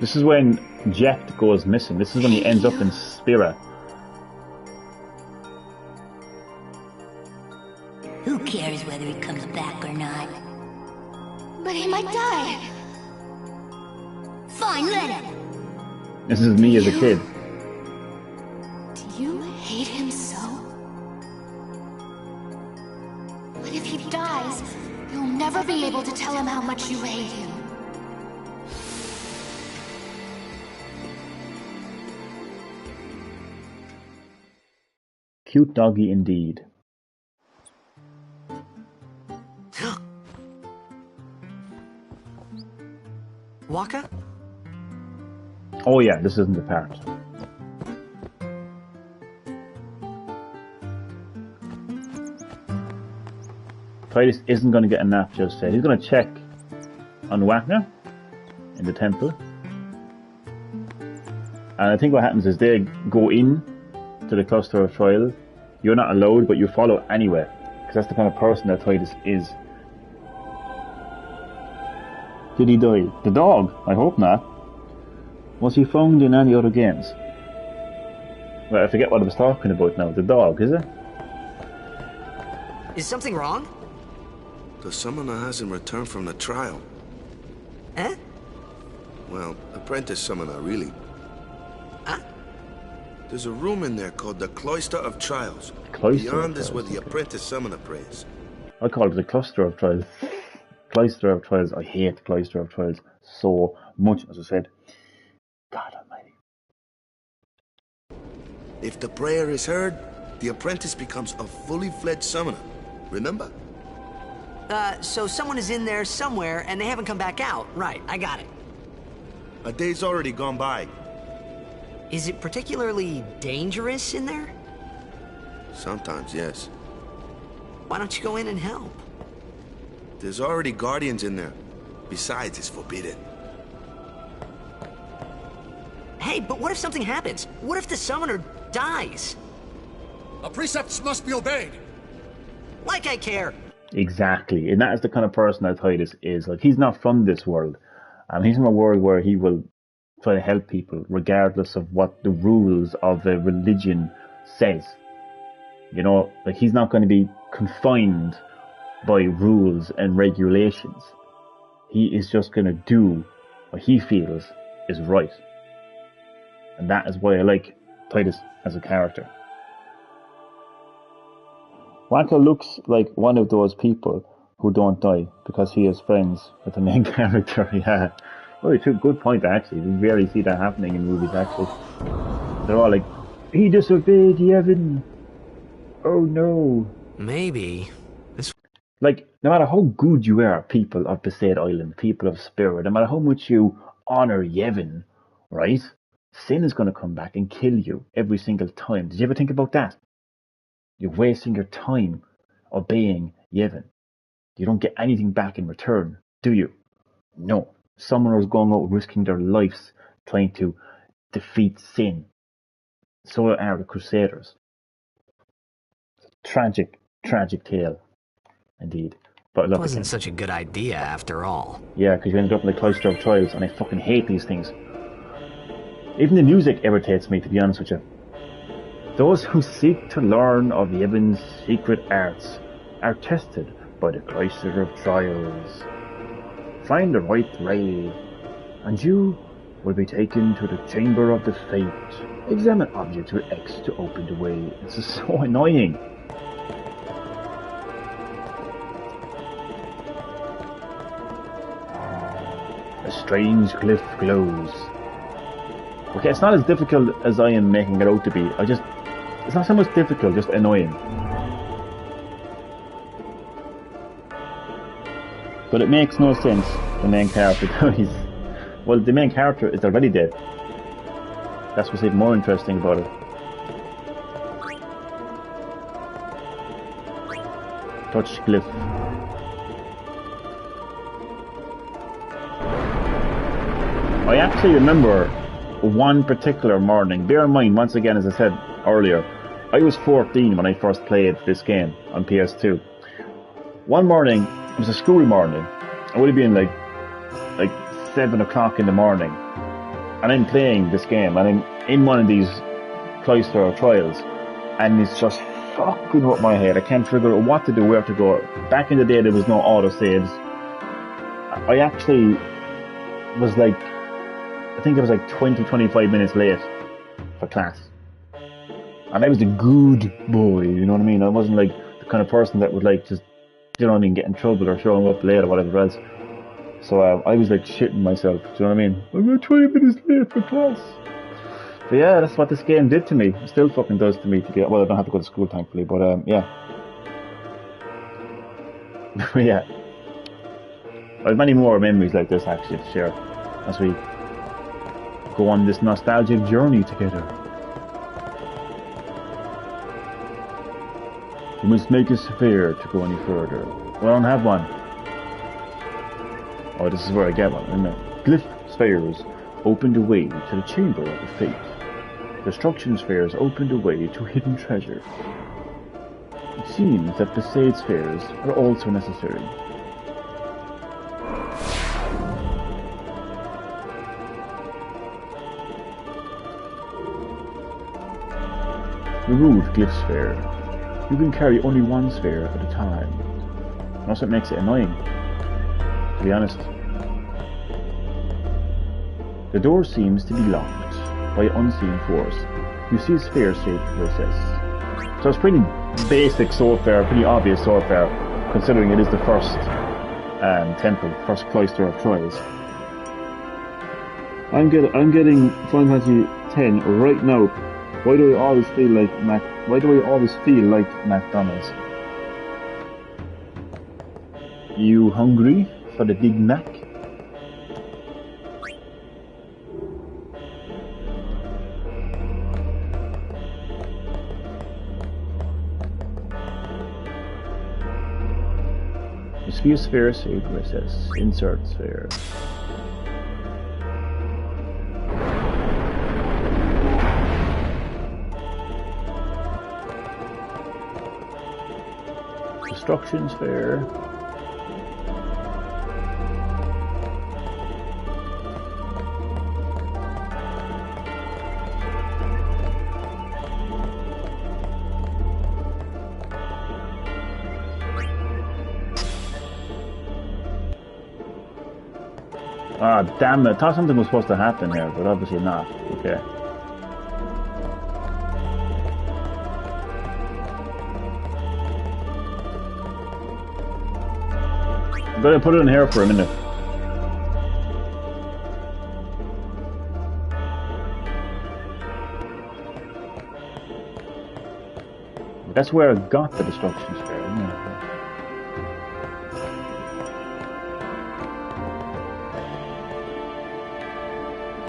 This is when Jecht goes missing. This is when he ends up in Spira. Who cares whether he comes back or not? But he might die. Fine, let him. This is me as a kid. Do you hate him so? But if he dies, you'll never be able to tell him how much you hate him. Cute doggy indeed. Wakka? Oh yeah, this isn't the part. Tidus isn't going to get a nap just yet. He's going to check on Wakka in the temple. And I think what happens is they go in to the cluster of trial. You're not allowed, but you follow anyway. Because that's the kind of person that Tidus is. Did he die? The dog? I hope not. Was he found in any other games? Well, I forget what I was talking about now. The dog, is it? Is something wrong? The summoner hasn't returned from the trial. Eh? Well, apprentice summoner, really. Huh? There's a room in there called the Cloister of Trials. Cloister Beyond of is where Trials, the okay. apprentice summoner prays. I call it the cluster of trials. Cloister of trials. I hate Cloister of trials so much, as I said. God almighty. If the prayer is heard, the apprentice becomes a fully fledged summoner. Remember? So someone is in there somewhere and they haven't come back out. Right, I got it. A day's already gone by. Is it particularly dangerous in there? Sometimes, yes. Why don't you go in and help? There's already guardians in there. Besides, it's forbidden. Hey, but what if something happens? What if the summoner dies? The precepts must be obeyed. Like I care. Exactly. And that is the kind of person that Tidus is. Like, he's not from this world. He's from a world where he will try to help people, regardless of what the rules of a religion says. You know, like he's not going to be confined by rules and regulations. He is just going to do what he feels is right. And that is why I like Titus as a character. Wakka looks like one of those people who don't die because he is friends with the main character. Yeah. Oh, it's a good point, actually. We rarely see that happening in movies, actually. They're all like, he disobeyed Yevon. Oh no. Maybe. Like, no matter how good you are, people of Besaid Island, people of Spira, no matter how much you honor Yevon, right? Sin is going to come back and kill you every single time. Did you ever think about that? You're wasting your time obeying Yevon. You don't get anything back in return, do you? No. Summoners going out risking their lives trying to defeat Sin. So are the Crusaders. Tragic, tragic tale. Indeed. But It wasn't such a good idea after all. Yeah, because you ended up in the Cloister of Trials, and I fucking hate these things. Even the music irritates me, to be honest with you. Those who seek to learn of Yevon's secret arts are tested by the Cloister of Trials. Find the right ray, and you will be taken to the Chamber of the Fate. Examine objects with X to open the way. It's just so annoying. A strange glyph glows. Okay, it's not as difficult as I am making it out to be. It's not so much difficult, just annoying. But it makes no sense, the main character dies. Well, the main character is already dead. That's what's even more interesting about it. Touch glyph. I actually remember one particular morning. Bear in mind, once again, as I said earlier, I was 14 when I first played this game on PS2. One morning, it was a school morning. I would have been like 7 o'clock in the morning. And I'm playing this game, and I'm in one of these Cloister of Trials, and it's just fucking up my head. I can't figure out what to do, where to go. Back in the day, there was no autosaves. I actually was like, I think I was like 20-25 minutes late for class. And I was the good boy, you know what I mean? I wasn't like the kind of person that would like just, you know what I mean, get in trouble or showing up late or whatever else. So I was like shitting myself, do you know what I mean? I'm like 20 minutes late for class. But yeah, that's what this game did to me. It still fucking does to me. Well, I don't have to go to school, thankfully, but yeah. Yeah. I have many more memories like this actually to share as we go on this nostalgic journey together. You must make a sphere to go any further. Well, I don't have one. Oh, this is where I get one, isn't it? Glyph spheres open the way to the Chamber of the Fate. Destruction spheres open the way to hidden treasure. It seems that Besaid spheres are also necessary. Remove Glyph sphere. You can carry only one sphere at a time. That's what makes it annoying, to be honest. The door seems to be locked by unseen force. You see a sphere-shaped recess. So it's pretty basic so far, pretty obvious so far, considering it is the first temple, first Cloister of Trials. I'm getting Final Fantasy X right now. Why do I always feel like McDonald's? You hungry for the Big Mac? The sphere saved recess. Insert sphere. Destruction sphere. Ah, damn it. I thought something was supposed to happen here, but obviously not. Okay. I'm gonna put it in here for a minute. That's where I got the destruction sphere, isn't it?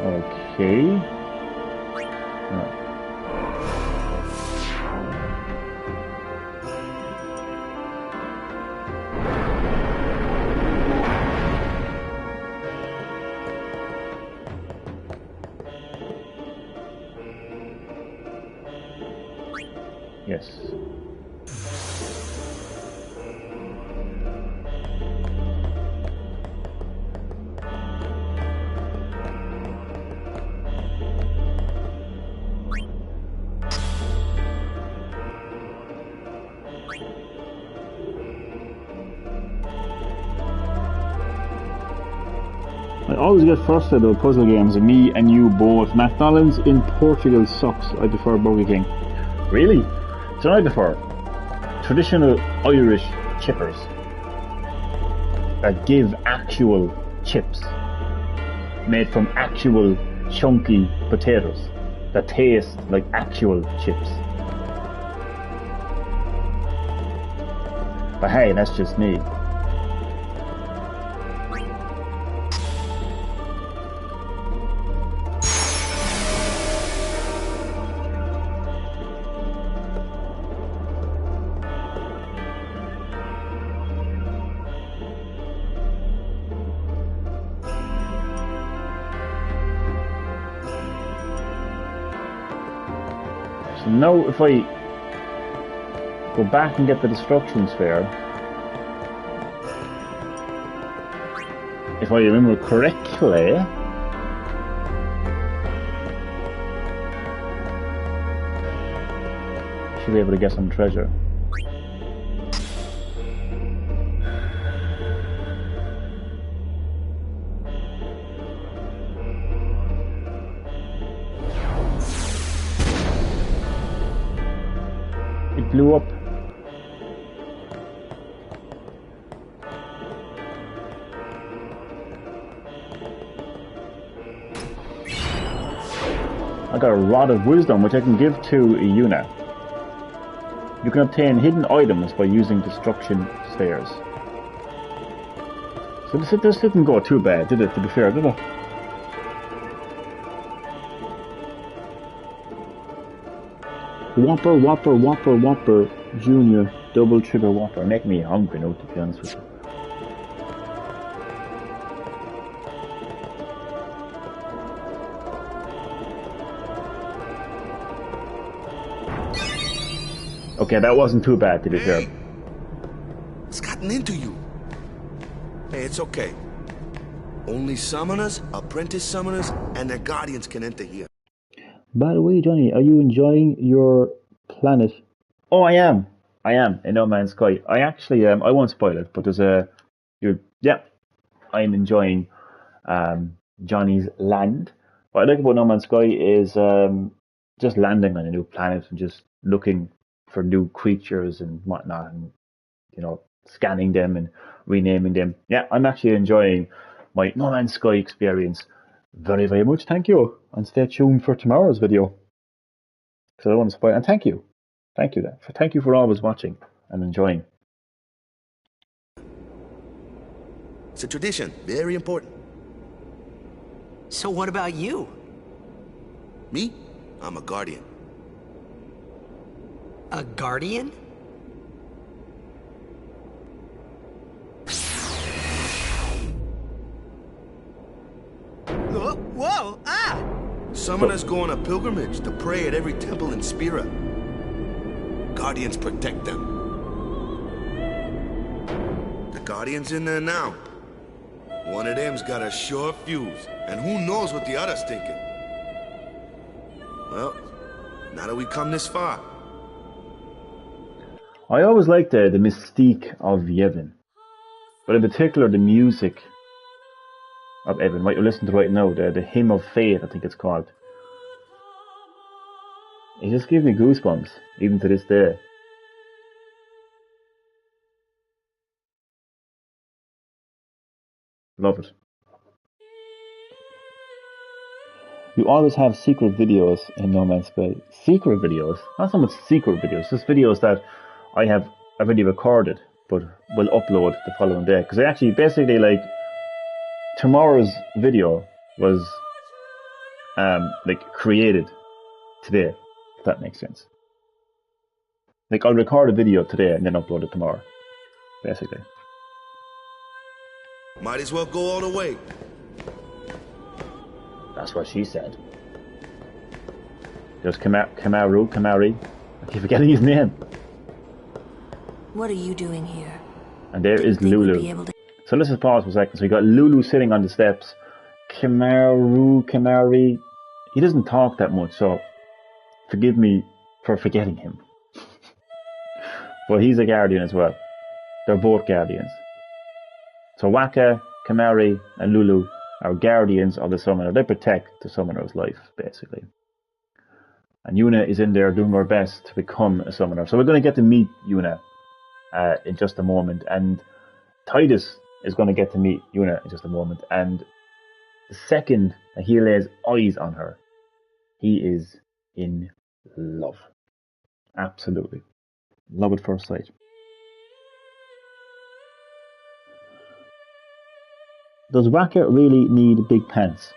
Okay. Yes. I always get frustrated with puzzle games, and me and you both. McDonald's in Portugal sucks. I prefer Burger King. Really? So I prefer traditional Irish chippers that give actual chips made from actual chunky potatoes that taste like actual chips. But hey, that's just me. So now if I go back and get the destruction sphere, if I remember correctly, I should be able to get some treasure. It blew up. I got a Rod of Wisdom, which I can give to Yuna. You can obtain hidden items by using destruction spheres. So this didn't go too bad, did it, to be fair, did it? Whopper, Whopper, Whopper, Whopper, Junior, Double Trigger Whopper. Make me hungry now, to be honest with you. Okay, that wasn't too bad, to be fair. It's gotten into you. Hey, it's okay. Only summoners, apprentice summoners, and their guardians can enter here. By the way, Johnny, are you enjoying your planet? Oh, I am. I am in No Man's Sky. I actually, I won't spoil it, but there's a, yeah, I'm enjoying Johnny's land. What I like about No Man's Sky is just landing on a new planet and just looking for new creatures and whatnot, and you know, scanning them and renaming them. Yeah, I'm actually enjoying my No Man's Sky experience very, very much. Thank you, and stay tuned for tomorrow's video because I don't want to spoil. And thank you for always watching and enjoying. It's a tradition, very important. So what about you? Me? I'm a guardian. A guardian? Whoa! Ah! Summoners go on a pilgrimage to pray at every temple in Spira. Guardians protect them. The Guardian's in there now. One of them's got a sure fuse, and who knows what the other's thinking. Well, now that we come this far. I always liked the mystique of Yevon, but in particular the music of Evan. What you're listening to right now, the Hymn of Fate, I think it's called. It just gives me goosebumps, even to this day. Love it. You always have secret videos in No Man's Sky. Secret videos? Not so much secret videos, just videos that I have already recorded, but will upload the following day. Because I actually, basically, like, tomorrow's video was, like, created today, if that makes sense. Like, I'll record a video today and then upload it tomorrow, basically. Might as well go all the way. That's what she said. There's Kamari. I keep forgetting his name. What are you doing here? And there is Lulu. So let's just pause for a second. So you got Lulu sitting on the steps. Kamari. He doesn't talk that much, so forgive me for forgetting him. But he's a guardian as well. They're both guardians. So Wakka, Kamari, and Lulu are guardians of the summoner. They protect the summoner's life, basically. And Yuna is in there doing her best to become a summoner. So we're going to get to meet Yuna in just a moment. And Tidus is going to get to meet Yuna in just a moment. And the second that he lays eyes on her, he is in love. Absolutely. Love at first sight. Does Wakka really need big pants?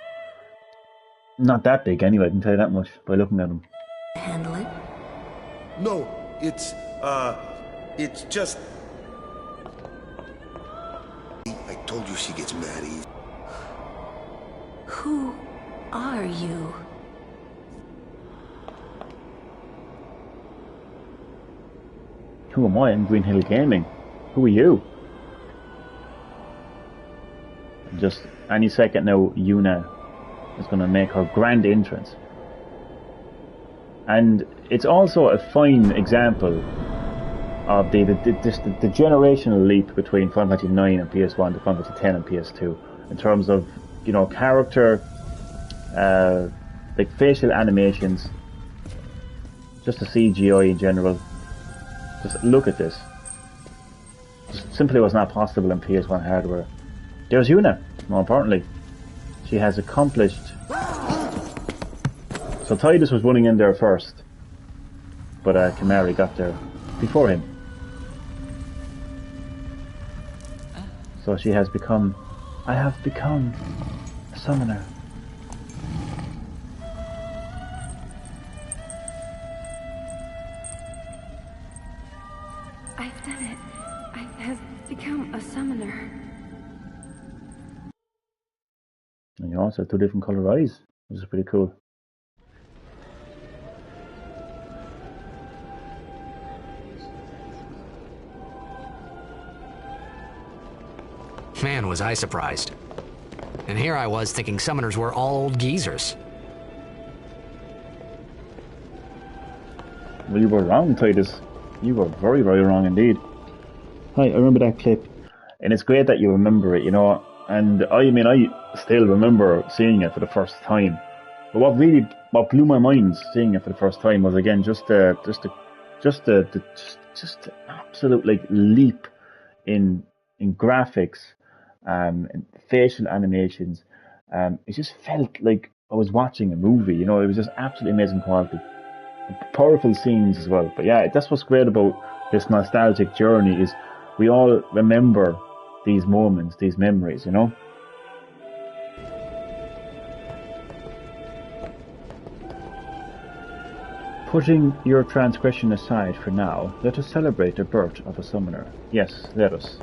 Not that big anyway, I can tell you that much by looking at him. Handle it? No, it's just... I told you she gets mad easy. Who are you? Who am I? I'm Green Hill Gaming. Who are you? Just any second now, Yuna is going to make her grand entrance. And it's also a fine example of the generational leap between Final Fantasy 9 and PS1 to Final Fantasy 10 and PS2 in terms of, you know, character, like facial animations, just the CGI in general. Just look at this. Just simply was not possible in PS1 hardware. There's Yuna, more importantly. She has accomplished... So Tidus was running in there first, but Kamari got there before him. So she has become... I have become a summoner. I've done it. I have become a summoner. And you also have two different colour eyes, which is pretty cool. Man, was I surprised. And here I was thinking summoners were all old geezers. Well, you were wrong, Tidus. You were very, very wrong indeed. Hi, I remember that clip. And it's great that you remember it, you know. And I mean, I still remember seeing it for the first time. But what blew my mind seeing it for the first time was, again, just the absolute like leap in graphics, and facial animations. It just felt like I was watching a movie. You know, it was just absolutely amazing quality, powerful scenes as well. But yeah, that's what's great about this nostalgic journey, is we all remember these moments, these memories, you know? Putting your transgression aside for now, let us celebrate the birth of a summoner. Yes, let us.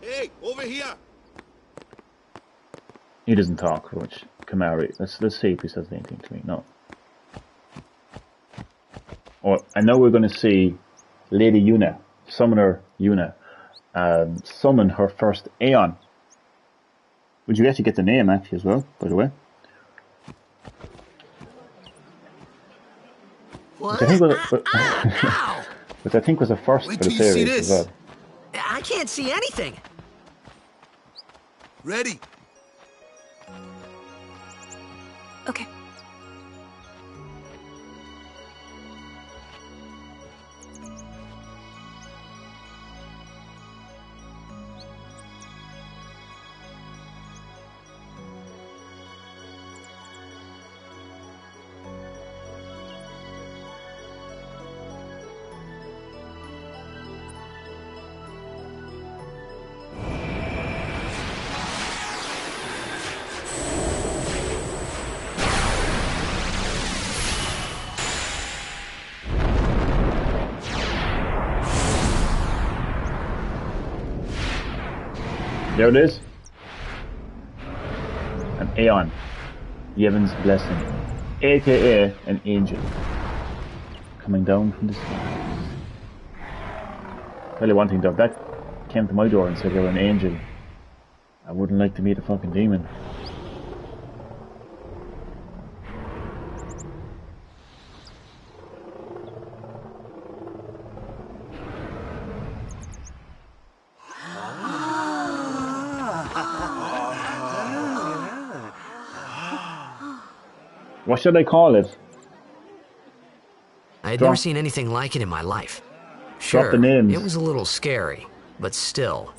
Hey, over here! He doesn't talk much. Kamari. Let's see if he says anything to me. No. Oh, I know we're going to see Lady Yuna, Summoner Yuna, summon her first Aeon. Would you actually get the name actually as well, by the way? What? Which I think was, Ow! which I think was a first Wait for the till you see series as this. well. I can't see anything. Ready? Okay. There it is. An Aeon. Yevon's blessing. AKA an angel. Coming down from the sky. Really one thing though, if that came to my door and said you're an angel, I wouldn't like to meet a fucking demon. What should I call it? I had Drop- never seen anything like it in my life. Drop Sure, the names. it was a little scary, but still,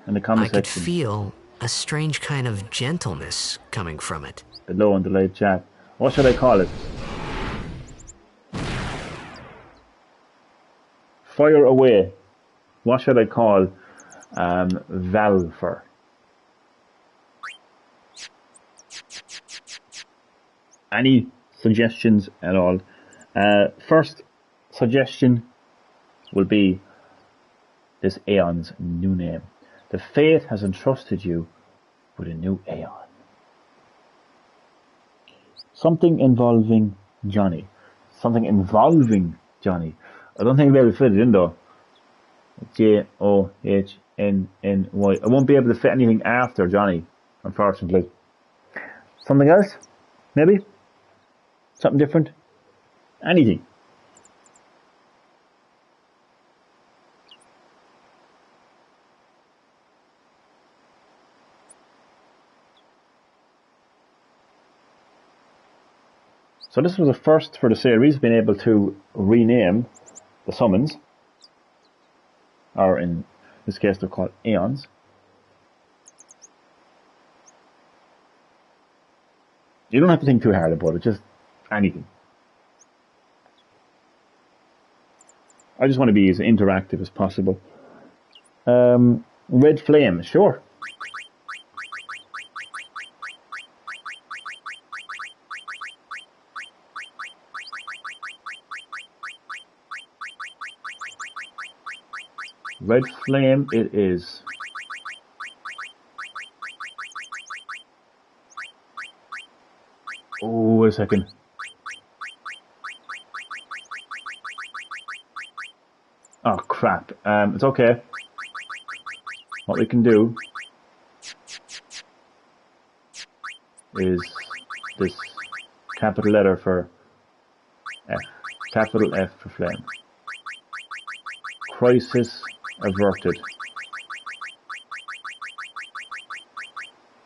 In the I comment could section feel a strange kind of gentleness coming from it. below in the live chat. What should I call it? Fire away. What should I call Valfer? Any suggestions at all? First suggestion will be this Aeon's new name. The Fate has entrusted you with a new Aeon. Something involving Johnny. Something involving Johnny. I don't think I'll be able to fit it in though. Johnnny. I won't be able to fit anything after Johnny, unfortunately. Something else? Maybe? Something different? Anything? So this was a first for the series, being able to rename the summons, or in this case they're called Aeons. You don't have to think too hard about it, just anything. I just want to be as interactive as possible. Red Flame, sure. Red Flame it is. Oh, wait a second. Oh crap. It's okay. What we can do is this capital letter for F. Capital F for flame. Crisis averted.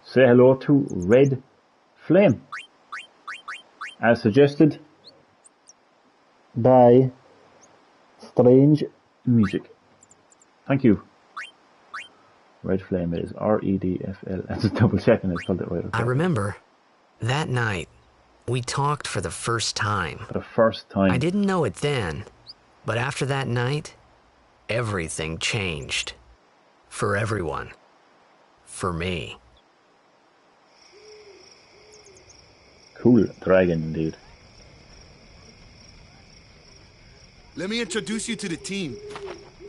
Say hello to Red Flame. As suggested by Strange Music. Thank you. Red Flame is R-E-D-F-L. That's double checking I spelled it right. I remember that night we talked for the first time. For the first time. I didn't know it then, but after that night, everything changed. For everyone. For me. Cool dragon indeed. Let me introduce you to the team.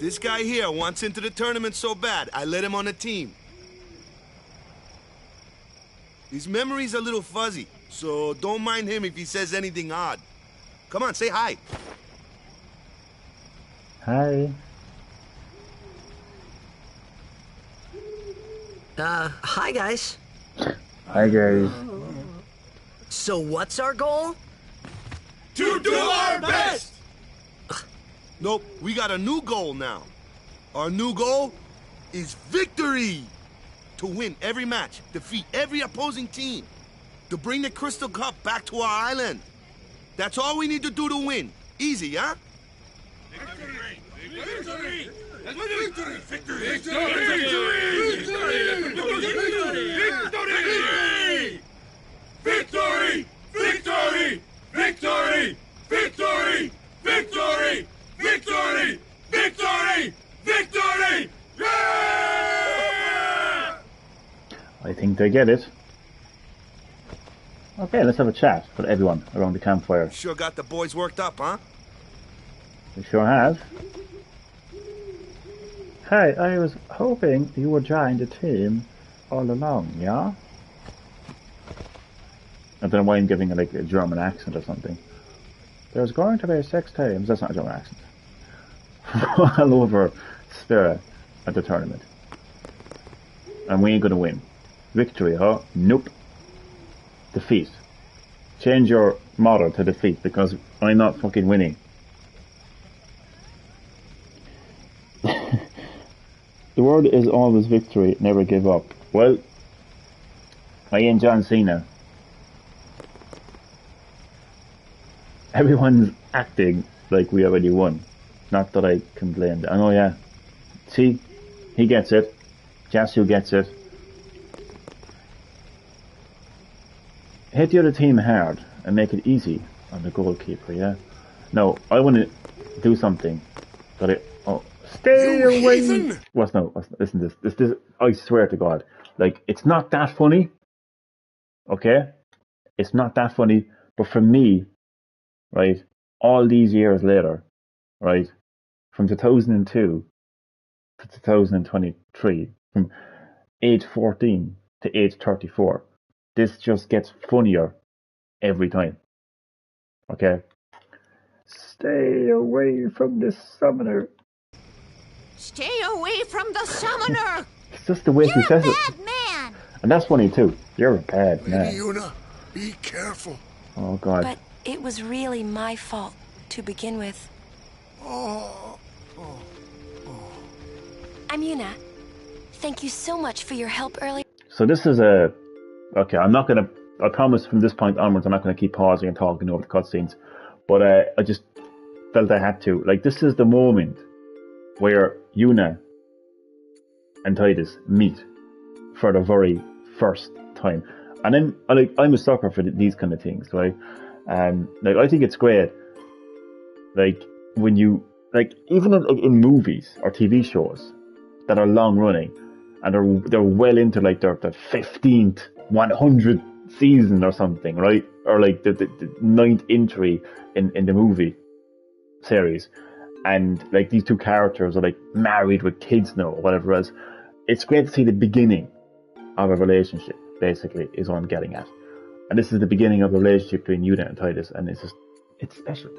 This guy here wants into the tournament so bad, I let him on the team. His memory's a little fuzzy, so don't mind him if he says anything odd. Come on, say hi. Hi. Hi guys. Hi guys. So what's our goal? To do our best! Nope, we got a new goal now. Our new goal is victory! To win every match, defeat every opposing team, to bring the Crystal Cup back to our island. That's all we need to do to win. Easy, huh? Victory! Victory! Victory! Victory! Victory! Victory! Victory! Victory! Victory! Victory! Victory! Victory! Yeah! I think they get it. Okay, let's have a chat with everyone around the campfire. Sure got the boys worked up, huh? We sure have. Hey, I was hoping you would join the team all along, yeah? I don't know why I'm giving it like a German accent or something. There's going to be 6 teams, that's not a German accent, all over Spira at the tournament. And we ain't gonna win. Victory, huh? Nope. Defeat. Change your motto to defeat, because I'm not fucking winning. The word is always victory, never give up. Well, I ain't John Cena. Everyone's acting like we already won. Not that I can blame them. Oh yeah. See? He gets it. Jassu gets it. Hit the other team hard and make it easy on the goalkeeper, yeah? No, I want to do something that I... Oh, stay away! Listen to this. I swear to God. Like, it's not that funny. Okay? It's not that funny. But for me, right, all these years later, right, from 2002 to 2023, from age 14 to age 34, this just gets funnier every time. Okay? Stay away from the summoner. Stay away from the summoner! It's just the way he says it. Bad man! And that's funny too. You're a bad man. Lady Yuna, be careful. Oh God. But it was really my fault to begin with. I'm Yuna. Thank you so much for your help earlier. So this is okay, I promise from this point onwards I'm not gonna keep pausing and talking over the cutscenes. But I just felt I had to. Like, this is the moment where Yuna and Tidus meet for the very first time. And I'm a sucker for these kind of things, right? Like, I think it's great. Like, when you, like, even in movies or TV shows that are long running and they're well into like their 15th, 100th season or something, right? Or like the 9th entry in the movie series, and like these two characters are like married with kids now or whatever else. It's great to see the beginning of a relationship, basically, is what I'm getting at. And this is the beginning of a relationship between Yuna and Tidus, and it's special.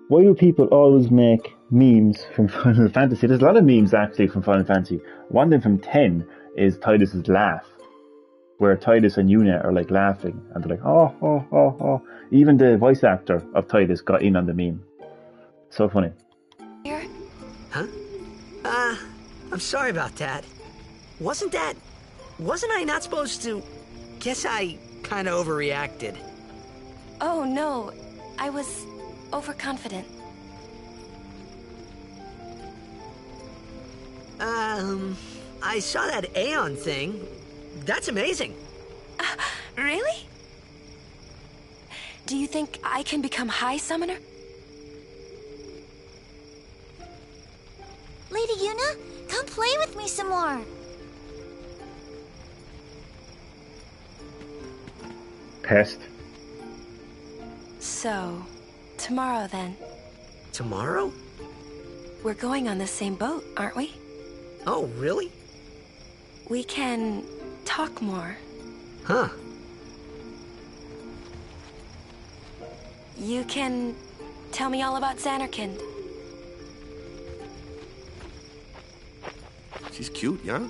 Why do people always make memes from Final Fantasy? There's a lot of memes actually from Final Fantasy. One thing from 10 is Tidus' laugh, where Tidus and Yuna are like laughing, and they're like, oh, oh, oh, oh. Even the voice actor of Tidus got in on the meme. So funny. Here? Huh? I'm sorry about that. Wasn't I not supposed to? Guess I kinda overreacted. Oh no, I was overconfident. I saw that Aeon thing. That's amazing. Really? Do you think I can become High Summoner? Lady Yuna, come play with me some more. Pest. So, tomorrow then. Tomorrow? We're going on the same boat, aren't we? Oh, really? We can talk more. Huh. You can tell me all about Zanarkand. She's cute, yeah?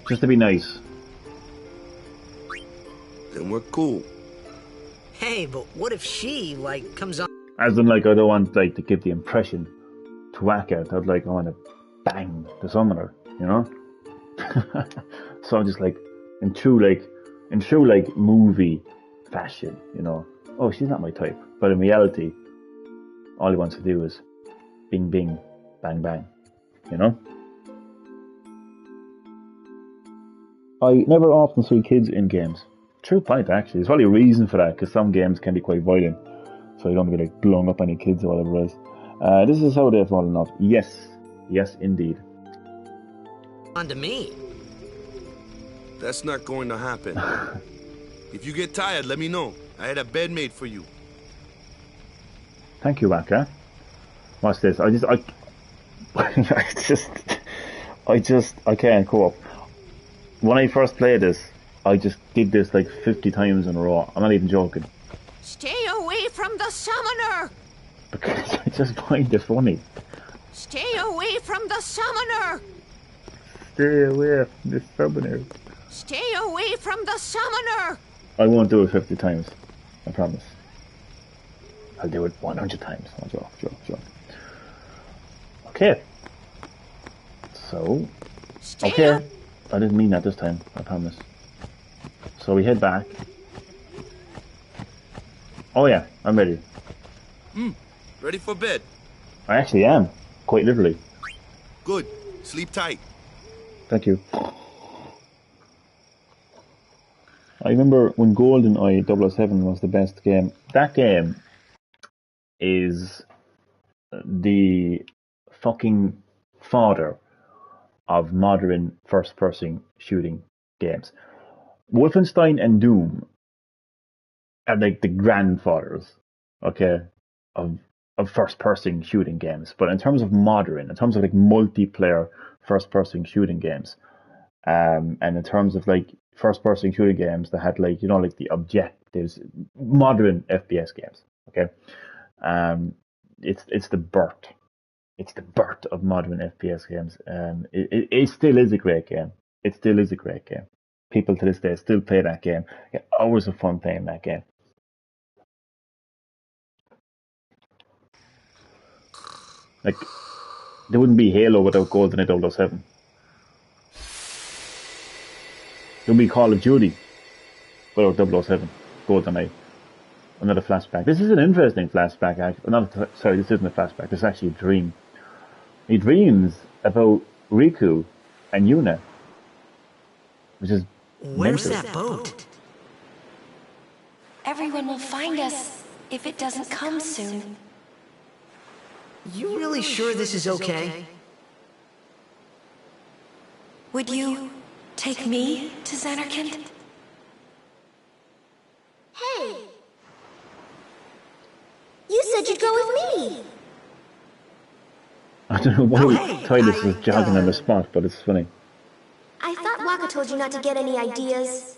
Just to be nice. then we're cool. Hey, but what if she, like, comes on... As in, like, I don't want, like, to give the impression to Waka that, like, I want to bang the summoner, you know? So I'm just, like, in true movie fashion, you know? Oh, she's not my type. But in reality, all he wants to do is bing, bing, bang, bang, you know? I never often see kids in games. True point, actually. There's probably a reason for that, because some games can be quite violent. So you don't want to be like blowing up any kids or whatever it is. This is how they've fallen off. Yes. Yes, indeed. On to me. That's not going to happen. If you get tired, let me know. I had a bed made for you. Thank you, Waka. What's this? I can't cope. When I first played this, I just did this like 50 times in a row. I'm not even joking. Stay away from the summoner! Because I just find it funny. Stay away from the summoner! Stay away from the summoner. Stay away from the summoner! I won't do it 50 times. I promise. I'll do it 100 times. Oh, joke. Okay. So. Okay. I didn't mean that this time. I promise. So we head back. Oh yeah, I'm ready. Ready for bed? I actually am. Quite literally. Good. Sleep tight. Thank you. I remember when GoldenEye 007 was the best game. That game is the fucking father of modern first-person shooting games. Wolfenstein and Doom are like the grandfathers, okay, of first-person shooting games. But in terms of modern, in terms of like multiplayer first-person shooting games, and in terms of like first-person shooting games that had like, you know, like the objectives, modern FPS games, okay, it's the birth. It's the birth of modern FPS games. It still is a great game. It still is a great game. People to this day still play that game. Get hours of fun playing that game. Like, there wouldn't be Halo without GoldenEye 007. There would be Call of Duty without 007, GoldenEye. Another flashback. This is an interesting flashback. This isn't a flashback. This is actually a dream. He dreams about Riku and Yuna, which is Where's that boat? Everyone will find us if it doesn't come soon. You really sure this is okay? Would you take me to Zanarkand? Hey! You said you'd go with me! I don't know why Titus is jogging on the spot, but it's funny. I thought Waka told you not to get any ideas.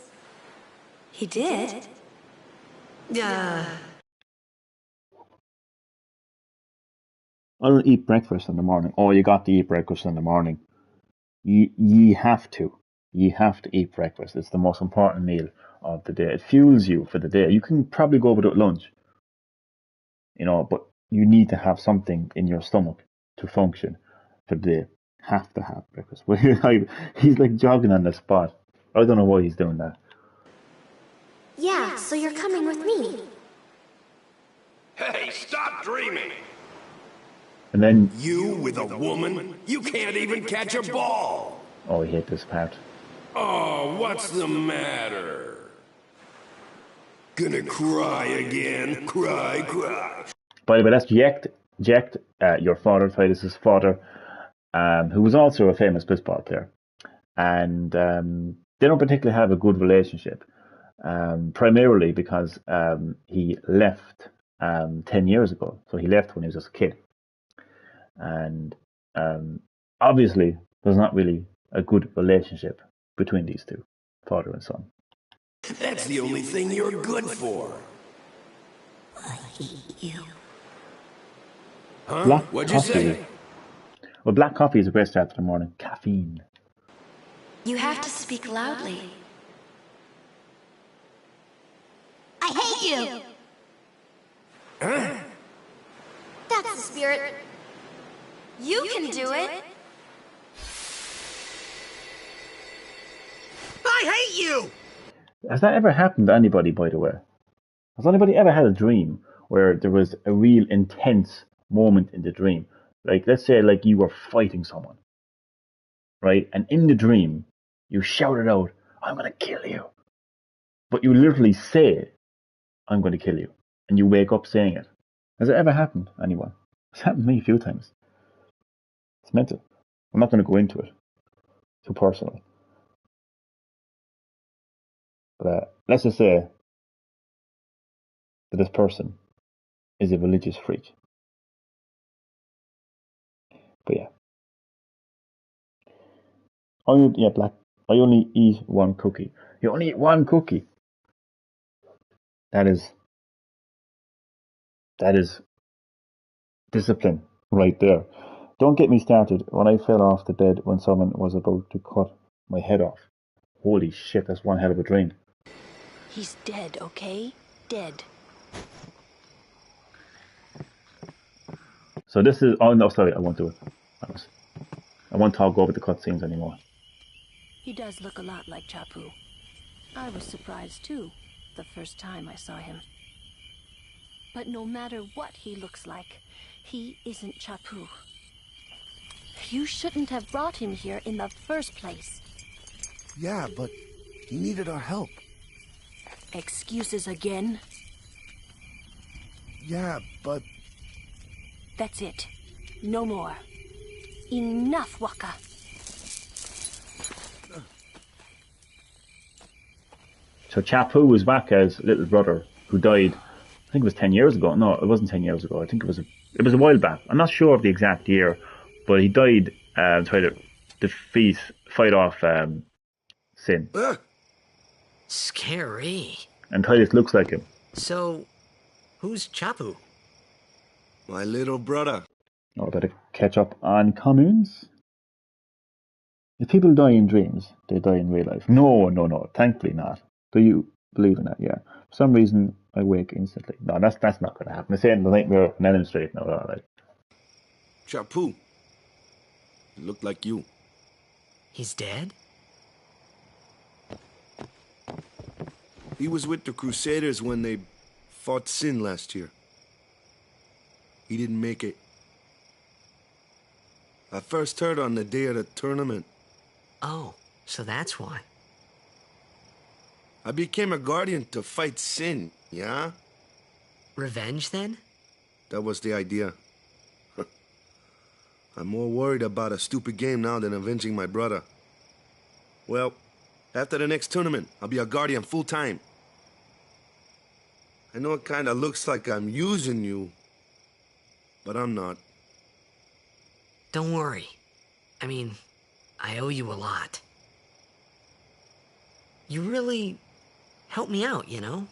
He did? Yeah. I don't eat breakfast in the morning. Oh, you got to eat breakfast in the morning. Ye have to. You have to eat breakfast. It's the most important meal of the day. It fuels you for the day. You can probably go without lunch, you know, but you need to have something in your stomach to function for the day. Have to have breakfast. He's like jogging on the spot. I don't know why he's doing that. Yeah, so you're coming with me. Hey, stop dreaming! And then You with a woman? You can't even catch a ball! oh, I hate this part. Oh, what's the matter? Gonna cry again? Cry. By the way, that's Jecht, your father, Titus's father, who was also a famous blitzball player. And they don't particularly have a good relationship, primarily because he left 10 years ago. So he left when he was just a kid. And obviously, there's not really a good relationship between these two, father and son. That's the only thing you're good for. I hate you. Huh? Black What'd you coffee. say? Well, black coffee is a great start to the morning. Caffeine. You have to speak loudly. you! That's the spirit. You can do it! I hate you! Has that ever happened to anybody, by the way? Has anybody ever had a dream where there was a real intense moment in the dream? Like, let's say, like, you were fighting someone, right? And in the dream, you shouted out, I'm going to kill you. But you literally say, I'm going to kill you. And you wake up saying it. Has it ever happened to anyone? It's happened to me a few times. It's mental. I'm not going to go into it. Too personal. But let's just say that this person is a religious freak. But yeah. Black. I only eat one cookie. You only eat one cookie. That is discipline right there. Don't get me started when I fell off the bed when someone was about to cut my head off. Holy shit, that's one hell of a dream. He's dead, okay? Dead. So this is... Oh, no, sorry, I won't do it. I won't talk over the cutscenes anymore. He does look a lot like Chapu. I was surprised, too, the first time I saw him. But no matter what he looks like, he isn't Chapu. You shouldn't have brought him here in the first place. Yeah, but he needed our help. Excuses again? Yeah, but... That's it. No more. Enough, Wakka. So Chapu was Wakka's little brother who died, I think it was 10 years ago. No, it wasn't 10 years ago. I think it was a while back. I'm not sure of the exact year, but he died trying to fight off Sin. Scary. And Titus looks like him. So, who's Chapu? My little brother. Oh, I better catch up on communes. If people die in dreams, they die in real life. No. Thankfully not. Do you believe in that? Yeah. For some reason, I wake instantly. No, that's not going to happen. I say it in the nightmare on Elm Street. No, all right. Chapu. He looked like you. He's dead? He was with the Crusaders when they fought Sin last year. He didn't make it. I first heard on the day of the tournament. Oh, so that's why. I became a guardian to fight Sin, yeah? Revenge, then? That was the idea. I'm more worried about a stupid game now than avenging my brother. Well, after the next tournament, I'll be a guardian full-time. I know it kinda looks like I'm using you, but I'm not. Don't worry. I mean, I owe you a lot. You really helped me out, you know?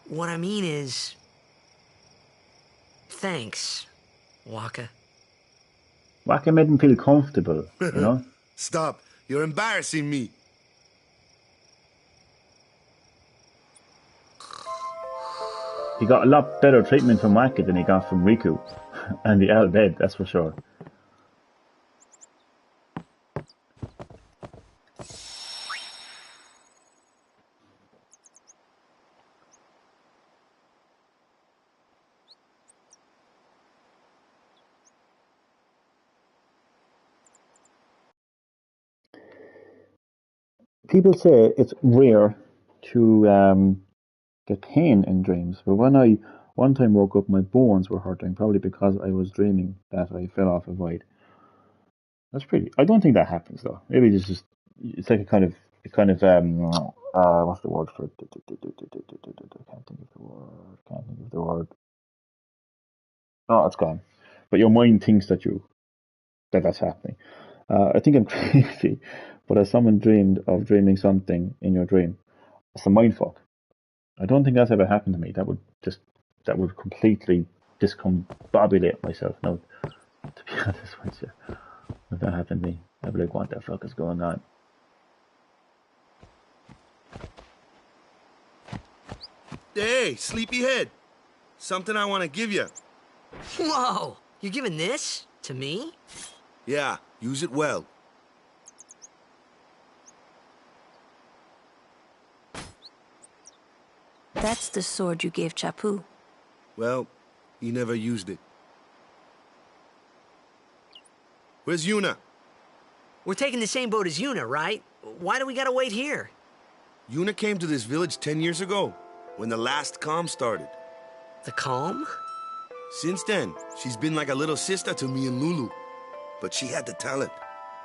What I mean is... Thanks, Wakka. Wakka made him feel comfortable, you know? Stop. You're embarrassing me. He got a lot better treatment from Wakka than he got from Riku. And the Al Bhed, that's for sure. People say it's rare to get pain in dreams, but when I one time woke up, my bones were hurting, probably because I was dreaming that I fell off a void. That's pretty. I don't think that happens though. Maybe it's like a kind of what's the word for it? Can't think of the word. Oh, it's gone. But your mind thinks that's happening. I think I'm crazy, but as someone dreamed of dreaming something in your dream, it's a mindfuck. I don't think that's ever happened to me. That would completely discombobulate myself. No, to be honest with you, if that happened to me, I'd be like, what the fuck is going on? Hey, sleepyhead. Something I want to give you. Whoa! You're giving this to me? Yeah, use it well. That's the sword you gave Chappu. Well, he never used it. Where's Yuna? We're taking the same boat as Yuna, right? Why do we gotta wait here? Yuna came to this village 10 years ago, when the last calm started. The calm? Since then, she's been like a little sister to me and Lulu. But she had the talent.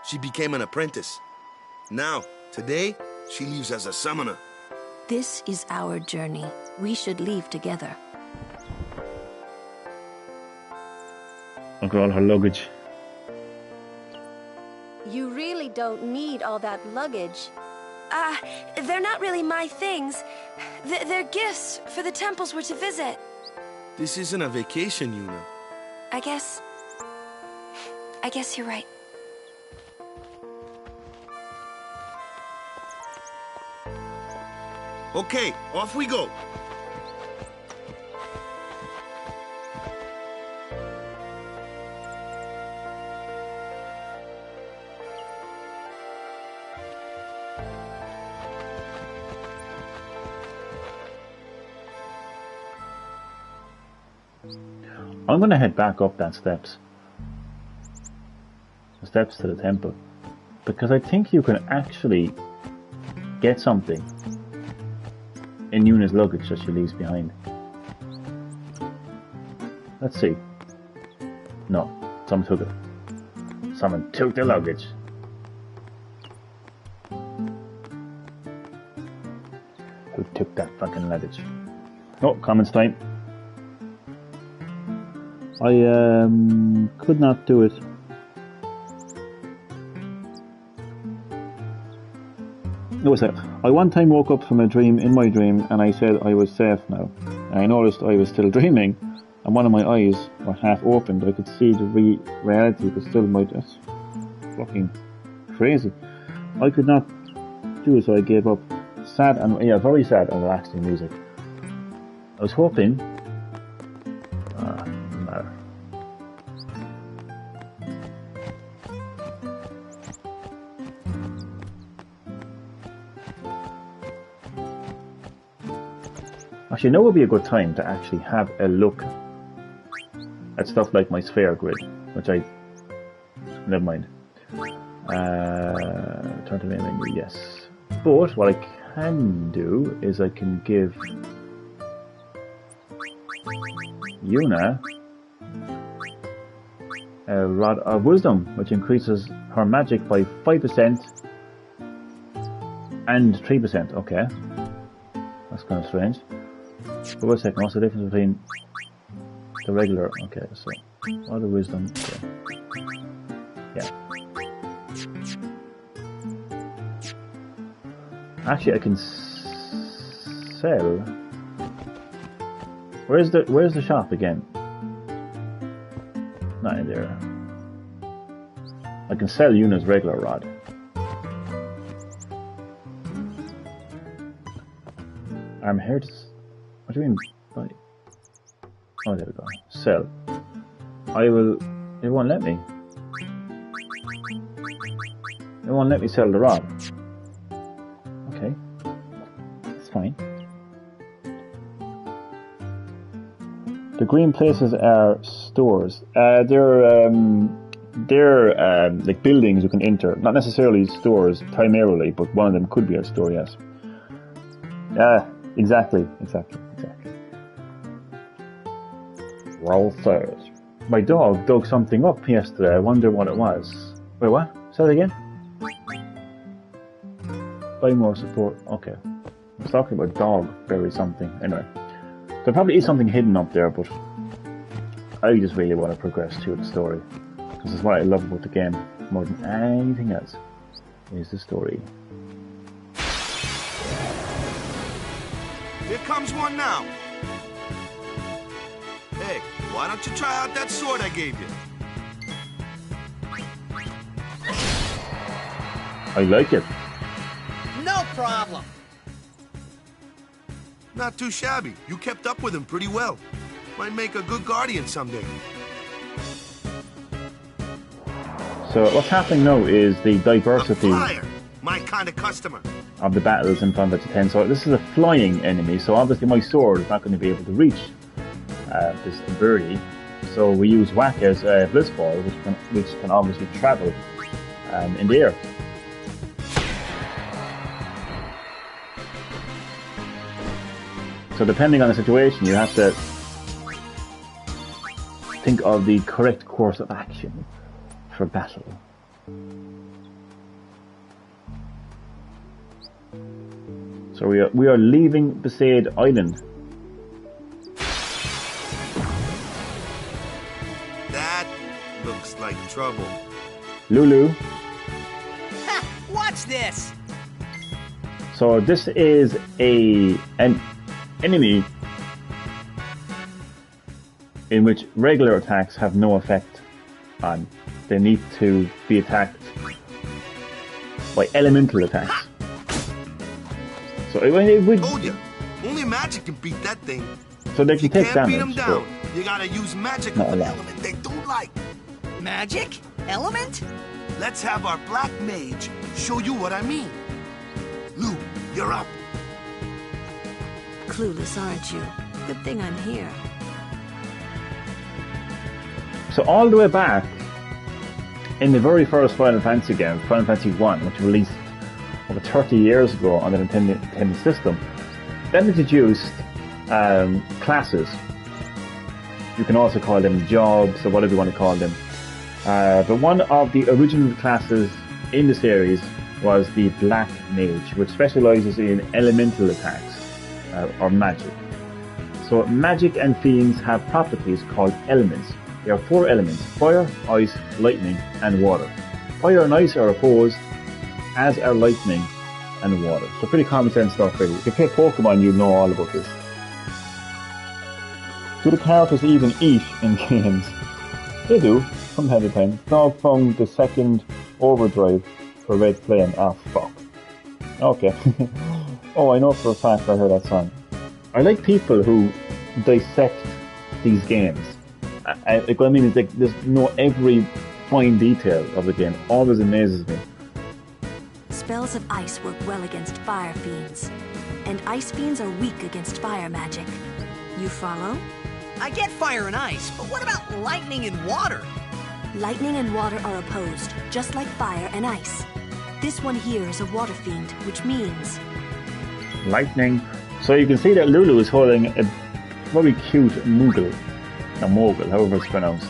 She became an apprentice. Now, today, she leaves as a summoner. This is our journey. We should leave together. Look at all her luggage. You really don't need all that luggage. They're not really my things. They're gifts for the temples we're to visit. This isn't a vacation, Yuna. I guess you're right. Okay, off we go. I'm going to head back up that steps. The steps to the temple. Because I think you can actually get something in Yuna's luggage that she leaves behind. Let's see. No, someone took it. Someone took the luggage. Who took that fucking luggage? Oh, comments time. I could not do it. No, I one time woke up from a dream in my dream and I said I was safe now. And I noticed I was still dreaming and one of my eyes were half opened. I could see the reality but still that's fucking crazy. I could not do it, so I gave up. Sad and, yeah, very sad and relaxing music. I was hoping actually, now would be a good time to actually have a look at stuff like my sphere grid, which never mind. Turn to main menu, yes. But what I can do is I can give Yuna a Rod of Wisdom, which increases her magic by 5% and 3%. Okay, that's kind of strange. But wait a second, what's the difference between the regular? Okay, so Rod of Wisdom. Okay. Yeah. Actually, I can sell. Where's the shop again? Not in there. I can sell Yuna's regular rod. I'm here to. What do you mean? Buy? Oh, there we go. Sell. I will. It won't let me. It won't let me sell the rod. Okay, that's fine. The green places are stores. They're like buildings you can enter. Not necessarily stores primarily, but one of them could be a store. Yes. Exactly. Well, first, my dog dug something up yesterday. I wonder what it was. Wait, what? Say that again. Buy more support. Okay. I was talking about dog buried something. Anyway. There probably is something hidden up there, but I just really want to progress through the story. Because it's what I love about the game more than anything else. Is the story. Here comes one now. Hey, why don't you try out that sword I gave you? I like it. No problem. Not too shabby. You kept up with him pretty well. Might make a good guardian someday. So what's happening now is the diversity my kind of customer. of the battles in Final Fantasy X. So this is a flying enemy, so obviously my sword is not going to be able to reach this birdie. So we use Whack as Blitzball, which can obviously travel in the air. So depending on the situation, you have to think of the correct course of action for battle. So we are leaving Besaid Island. That looks like trouble. Lulu. Ha! Watch this! So this is an enemy in which regular attacks have no effect on. They need to be attacked by elemental attacks. So it would. Told you, only magic can beat that thing. So they can take can't damage. Beat them down. You gotta use magic of an element they don't like. Magic? Element? Let's have our black mage show you what I mean. Lou, you're up. Clueless, aren't you? Good thing I'm here. So all the way back in the very first Final Fantasy game, Final Fantasy 1, which released over 30 years ago on the Nintendo system, that introduced classes. You can also call them jobs or whatever you want to call them. But one of the original classes in the series was the Black Mage, which specializes in elemental attacks or magic. So magic and fiends have properties called elements. There are 4 elements: fire, ice, lightning, and water. Fire and ice are opposed, as are lightning and water. So pretty common sense stuff really. If you play Pokemon, you'll know all about this. Do the characters even eat in games? They do, from time to time. Dog found the second overdrive for Red Flame. Ah, fuck. Okay. Oh, I know for a fact I heard that song. I like people who dissect these games. What I mean is, like, there's every fine detail of the game. Always amazes me. Spells of ice work well against fire fiends, and ice fiends are weak against fire magic. You follow? I get fire and ice, but what about lightning and water? Lightning and water are opposed, just like fire and ice. This one here is a water fiend, which means... Lightning. So you can see that Lulu is holding a very cute Moogle. A Mogul, however it's pronounced.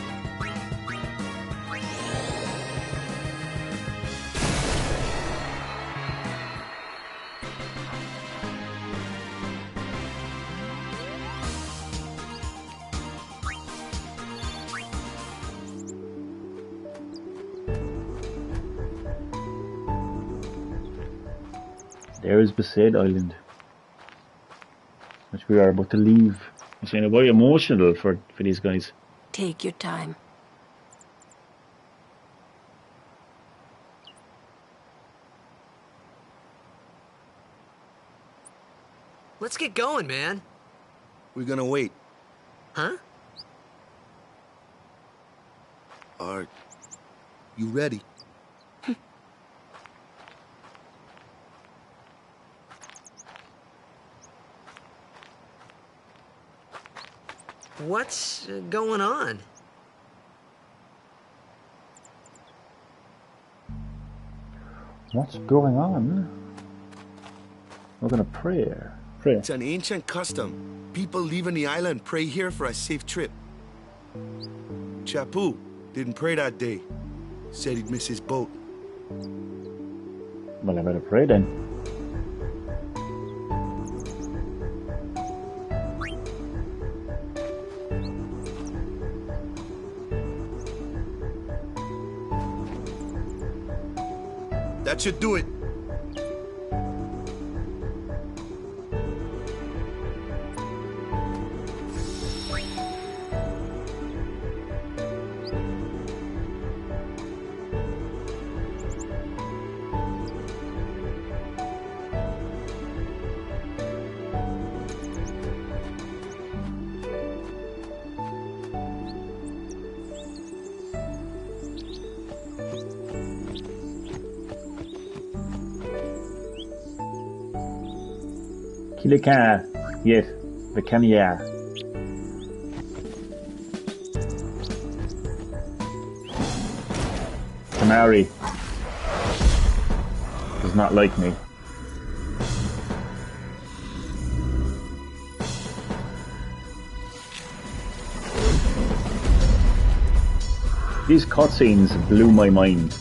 There is Besaid Island, which we are about to leave. It's very emotional for these guys. Take your time. Let's get going, man. We're gonna wait. Huh? Are you ready? What's going on? What's going on? We're gonna pray. It's an ancient custom. People leaving the island pray here for a safe trip. Chappu didn't pray that day. Said he'd miss his boat. Well, I better pray then. That should do it. Kilika, yes, Vikania. Tamari does not like me. These cutscenes blew my mind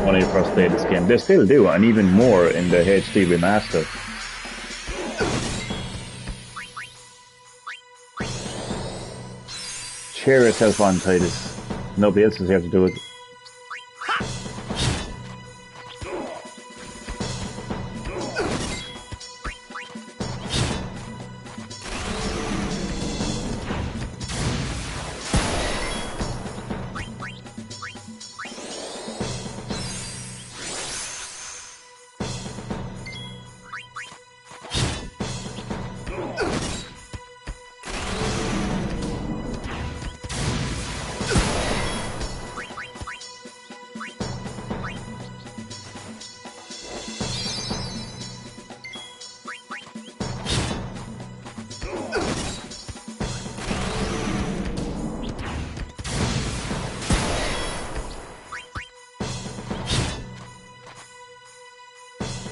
when I first played this game. They still do, and even more in the HD remaster. Cheer yourself on, Titus. Nobody else is here to do it.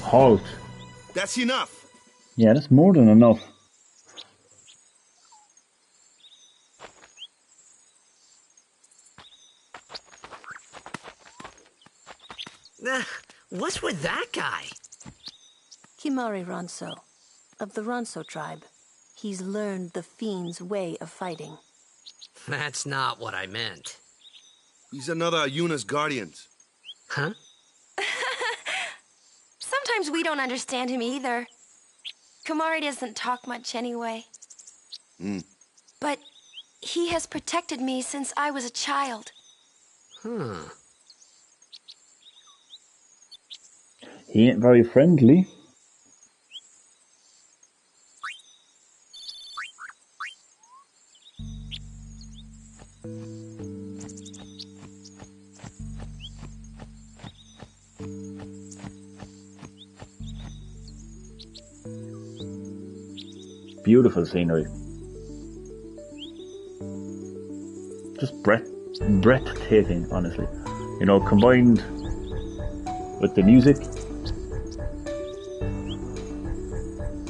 Halt. That's enough. Yeah, that's more than enough. What's with that guy? Kimari Ronso, of the Ronso tribe. He's learned the Fiend's way of fighting. That's not what I meant. He's another Yuna's guardians. Huh? Sometimes we don't understand him either. Kimari doesn't talk much anyway. But he has protected me since I was a child. He ain't very friendly. Beautiful scenery. Just breathtaking, honestly. You know, combined with the music,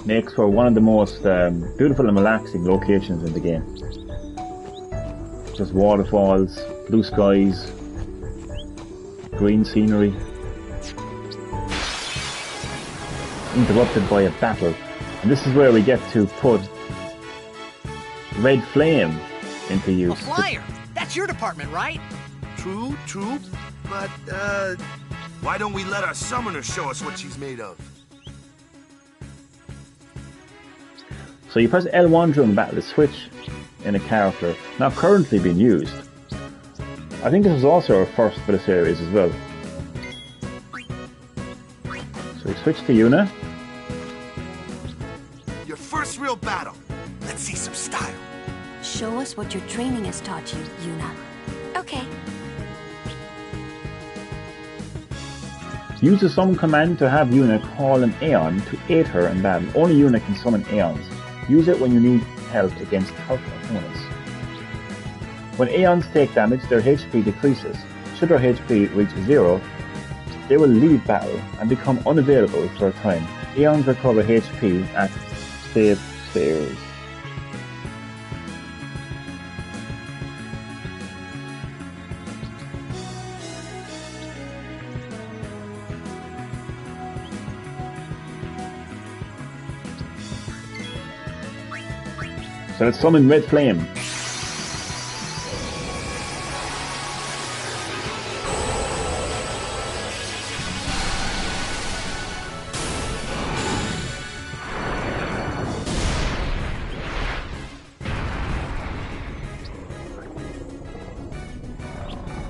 makes for one of the most beautiful and relaxing locations in the game. Just waterfalls, blue skies, green scenery, interrupted by a battle. And this is where we get to put Red Flame into use. A flyer! That's your department, right? True. But, why don't we let our summoner show us what she's made of? So you press L1 during battle to switch in a character not currently being used. I think this is also a first for the series as well. So we switch to Yuna. Your first real battle. Let's see some style. Show us what your training has taught you, Yuna. Okay. Use the summon command to have Yuna call an Aeon to aid her in battle. Only Yuna can summon Aeons. Use it when you need help against tough opponents. When Aeons take damage, their HP decreases. Should their HP reach 0, they will leave battle and become unavailable for a time. Aeons recover HP at save stairs. So let's summon Red Flame.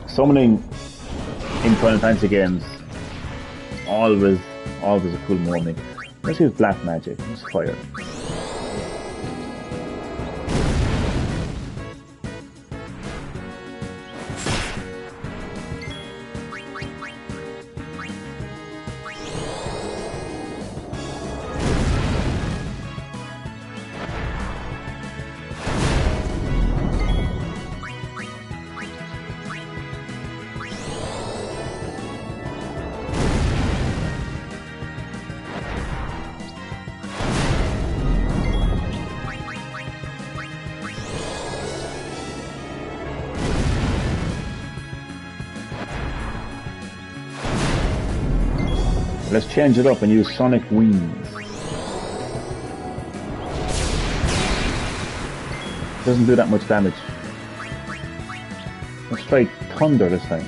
Summoning in Final Fantasy games, always a cool moment. Let's use Black Magic, it's fire. Let's change it up and use Sonic Wings. Doesn't do that much damage. Let's try Thunder this time.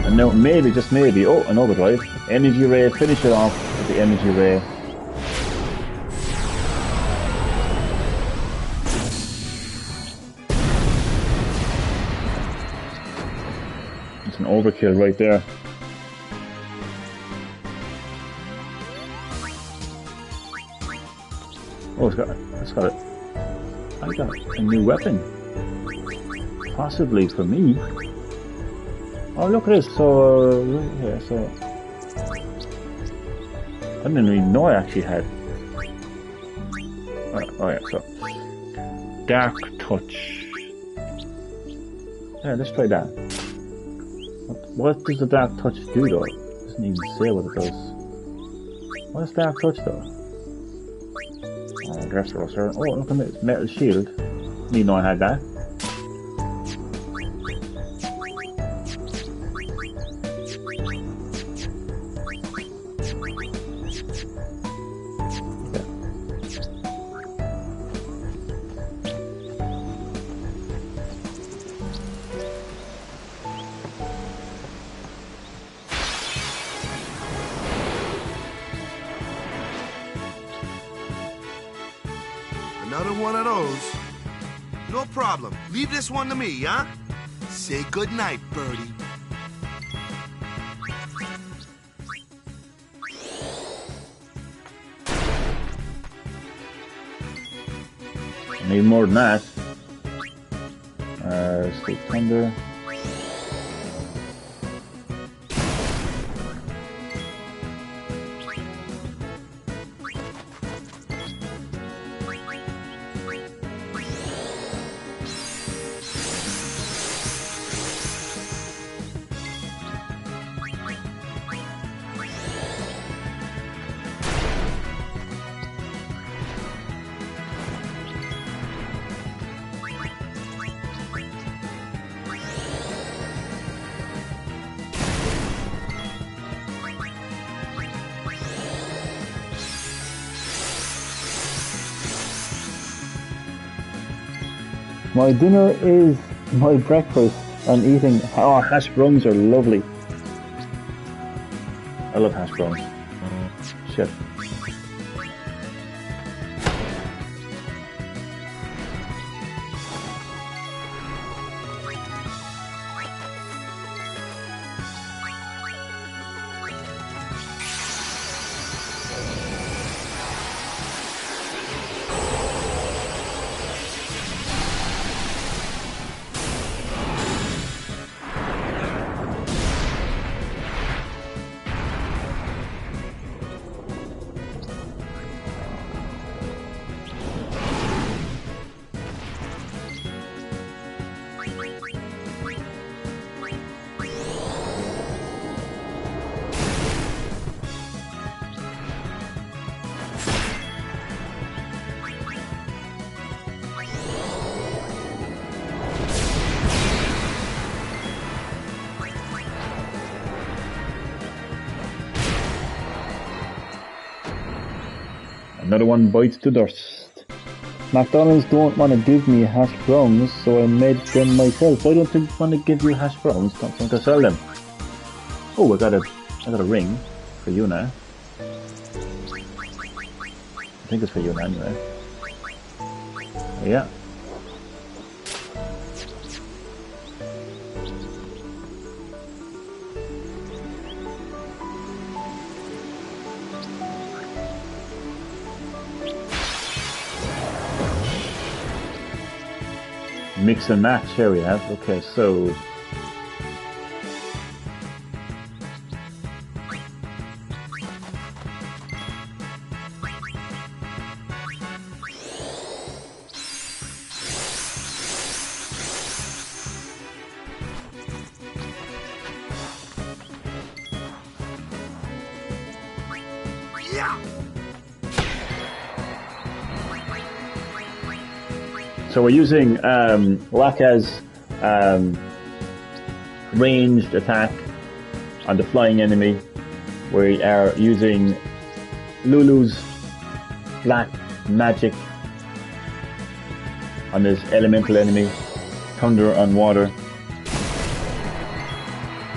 And now maybe, just maybe, oh, an Overdrive. Energy Ray, finish it off with the Energy Ray. It's an overkill right there. Oh, I got a new weapon. Possibly for me. Oh, look at this. So, right here, so... I didn't even know I actually had... Oh yeah, so... Dark Touch. Yeah, let's try that. What does the Dark Touch do though? It doesn't even say what it does. What is Dark Touch though? Dress Roster. Oh, look at this Metal Shield. Didn't know I had that. Another one of those. No problem. Leave this one to me, huh? Say goodnight, birdie. I need more than that. State Thunder. My dinner is my breakfast. I'm eating... Oh, hash browns are lovely. I love hash browns. Shit. Another one bites the dust. McDonald's don't want to give me hash browns, so I made them myself. Why don't they want to give you hash browns? Don't want to sell them. Oh, I got a ring for you now. I think it's for you now anyway. Yeah. Mix and match, here we have. Okay, so... So we're using Wakka's ranged attack on the flying enemy. We are using Lulu's black magic on this elemental enemy, thunder on water.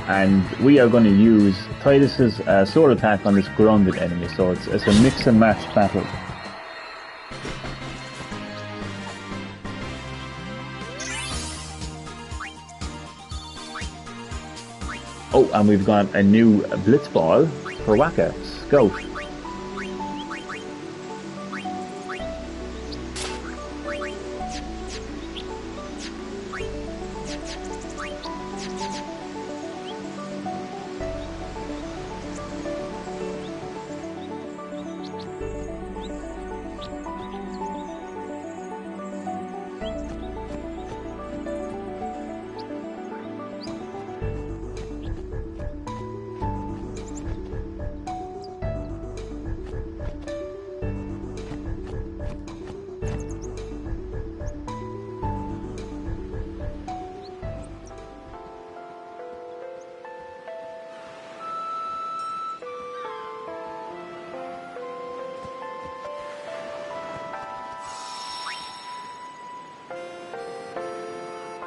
And we are going to use Tidus's sword attack on this grounded enemy, so it's a mix and match battle. Oh, and we've got a new Blitzball for Wakka, Scout.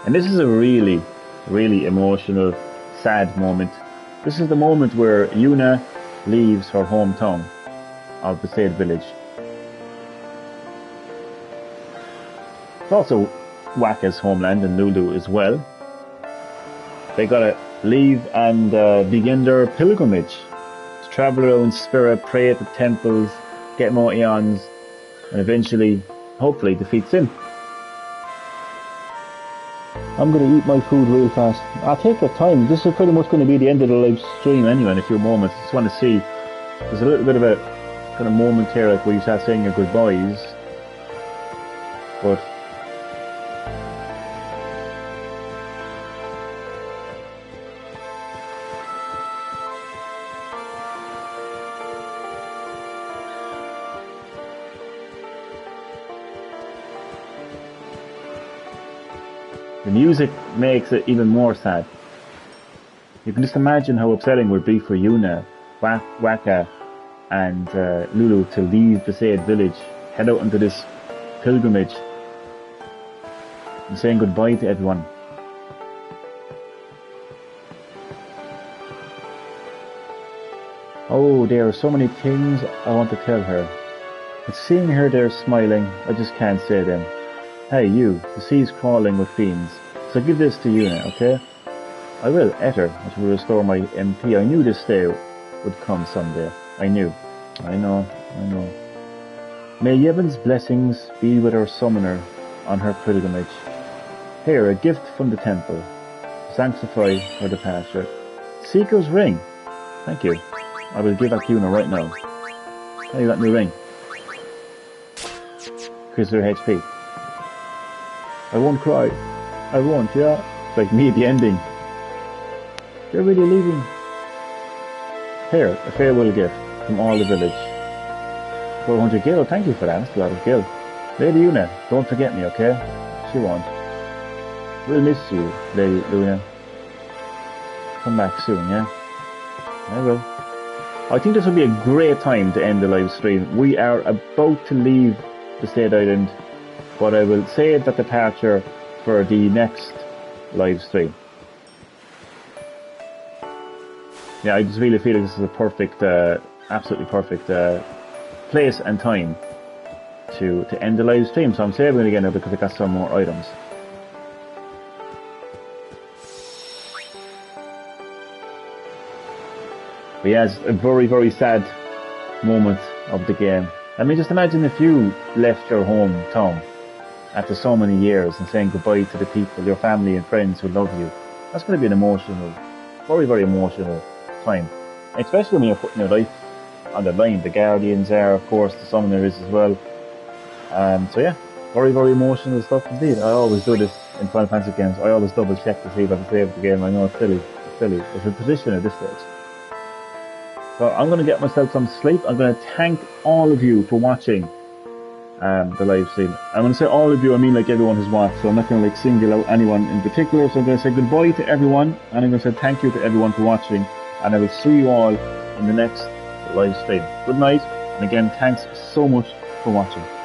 And this is a really, really emotional, sad moment. This is the moment where Yuna leaves her hometown of the Besaid village. It's also Wakka's homeland and Lulu as well. They gotta leave and begin their pilgrimage to travel around Spira, pray at the temples, get more eons, and eventually, hopefully, defeat Sin. I'm going to eat my food real fast. I'll take your time. This is pretty much going to be the end of the live stream anyway in a few moments. I just want to see. There's a little bit of a kind of moment here like where you start saying your goodbyes. But the music makes it even more sad. You can just imagine how upsetting it would be for Yuna, Wakka, and Lulu to leave the Besaid village, head out into this pilgrimage, and saying goodbye to everyone. Oh, there are so many things I want to tell her. But seeing her there smiling, I just can't say them. Hey you, the sea's crawling with fiends, so give this to Yuna, okay? I will, Etter, which will restore my MP. I knew this day would come someday. I knew. I know. May Yevon's blessings be with our summoner on her pilgrimage. Here, a gift from the temple, to sanctify her departure. Seeker's ring. Thank you. I will give that to Yuna right now. How you got new ring? Increase her HP. I won't cry. I won't, yeah. It's like me at the ending. You're really leaving. Here, a farewell gift from all the village. 400 gil, thank you for that. That's a lot of gil. Lady Yuna, don't forget me, okay? She won't. We'll miss you, Lady Yuna. Come back soon, yeah? I will. I think this will be a great time to end the live stream. We are about to leave the Besaid Island, but I will save that departure for the next live stream. Yeah, I just really feel like this is a perfect, absolutely perfect place and time to end the live stream. So I'm saving it again now because I got some more items. But yeah, it's a very, very sad moment of the game. I mean, just imagine if you left your hometown after so many years and saying goodbye to the people, your family and friends who love you. That's going to be an emotional, very, very emotional time. Especially when you're putting your life on the line. The Guardians are, of course, the Summoner is as well. So yeah, very, very emotional stuff indeed. I always do this in Final Fantasy games. I always double check to see if I've saved the game. I know it's silly. It's a tradition at this stage. So I'm going to get myself some sleep. I'm going to thank all of you for watching the live stream. I'm going to say all of you, I mean like everyone who's watched, so I'm not going to like single out anyone in particular. So I'm going to say goodbye to everyone, and I'm going to say thank you to everyone for watching, and I will see you all on the next live stream. Good night, and again, thanks so much for watching.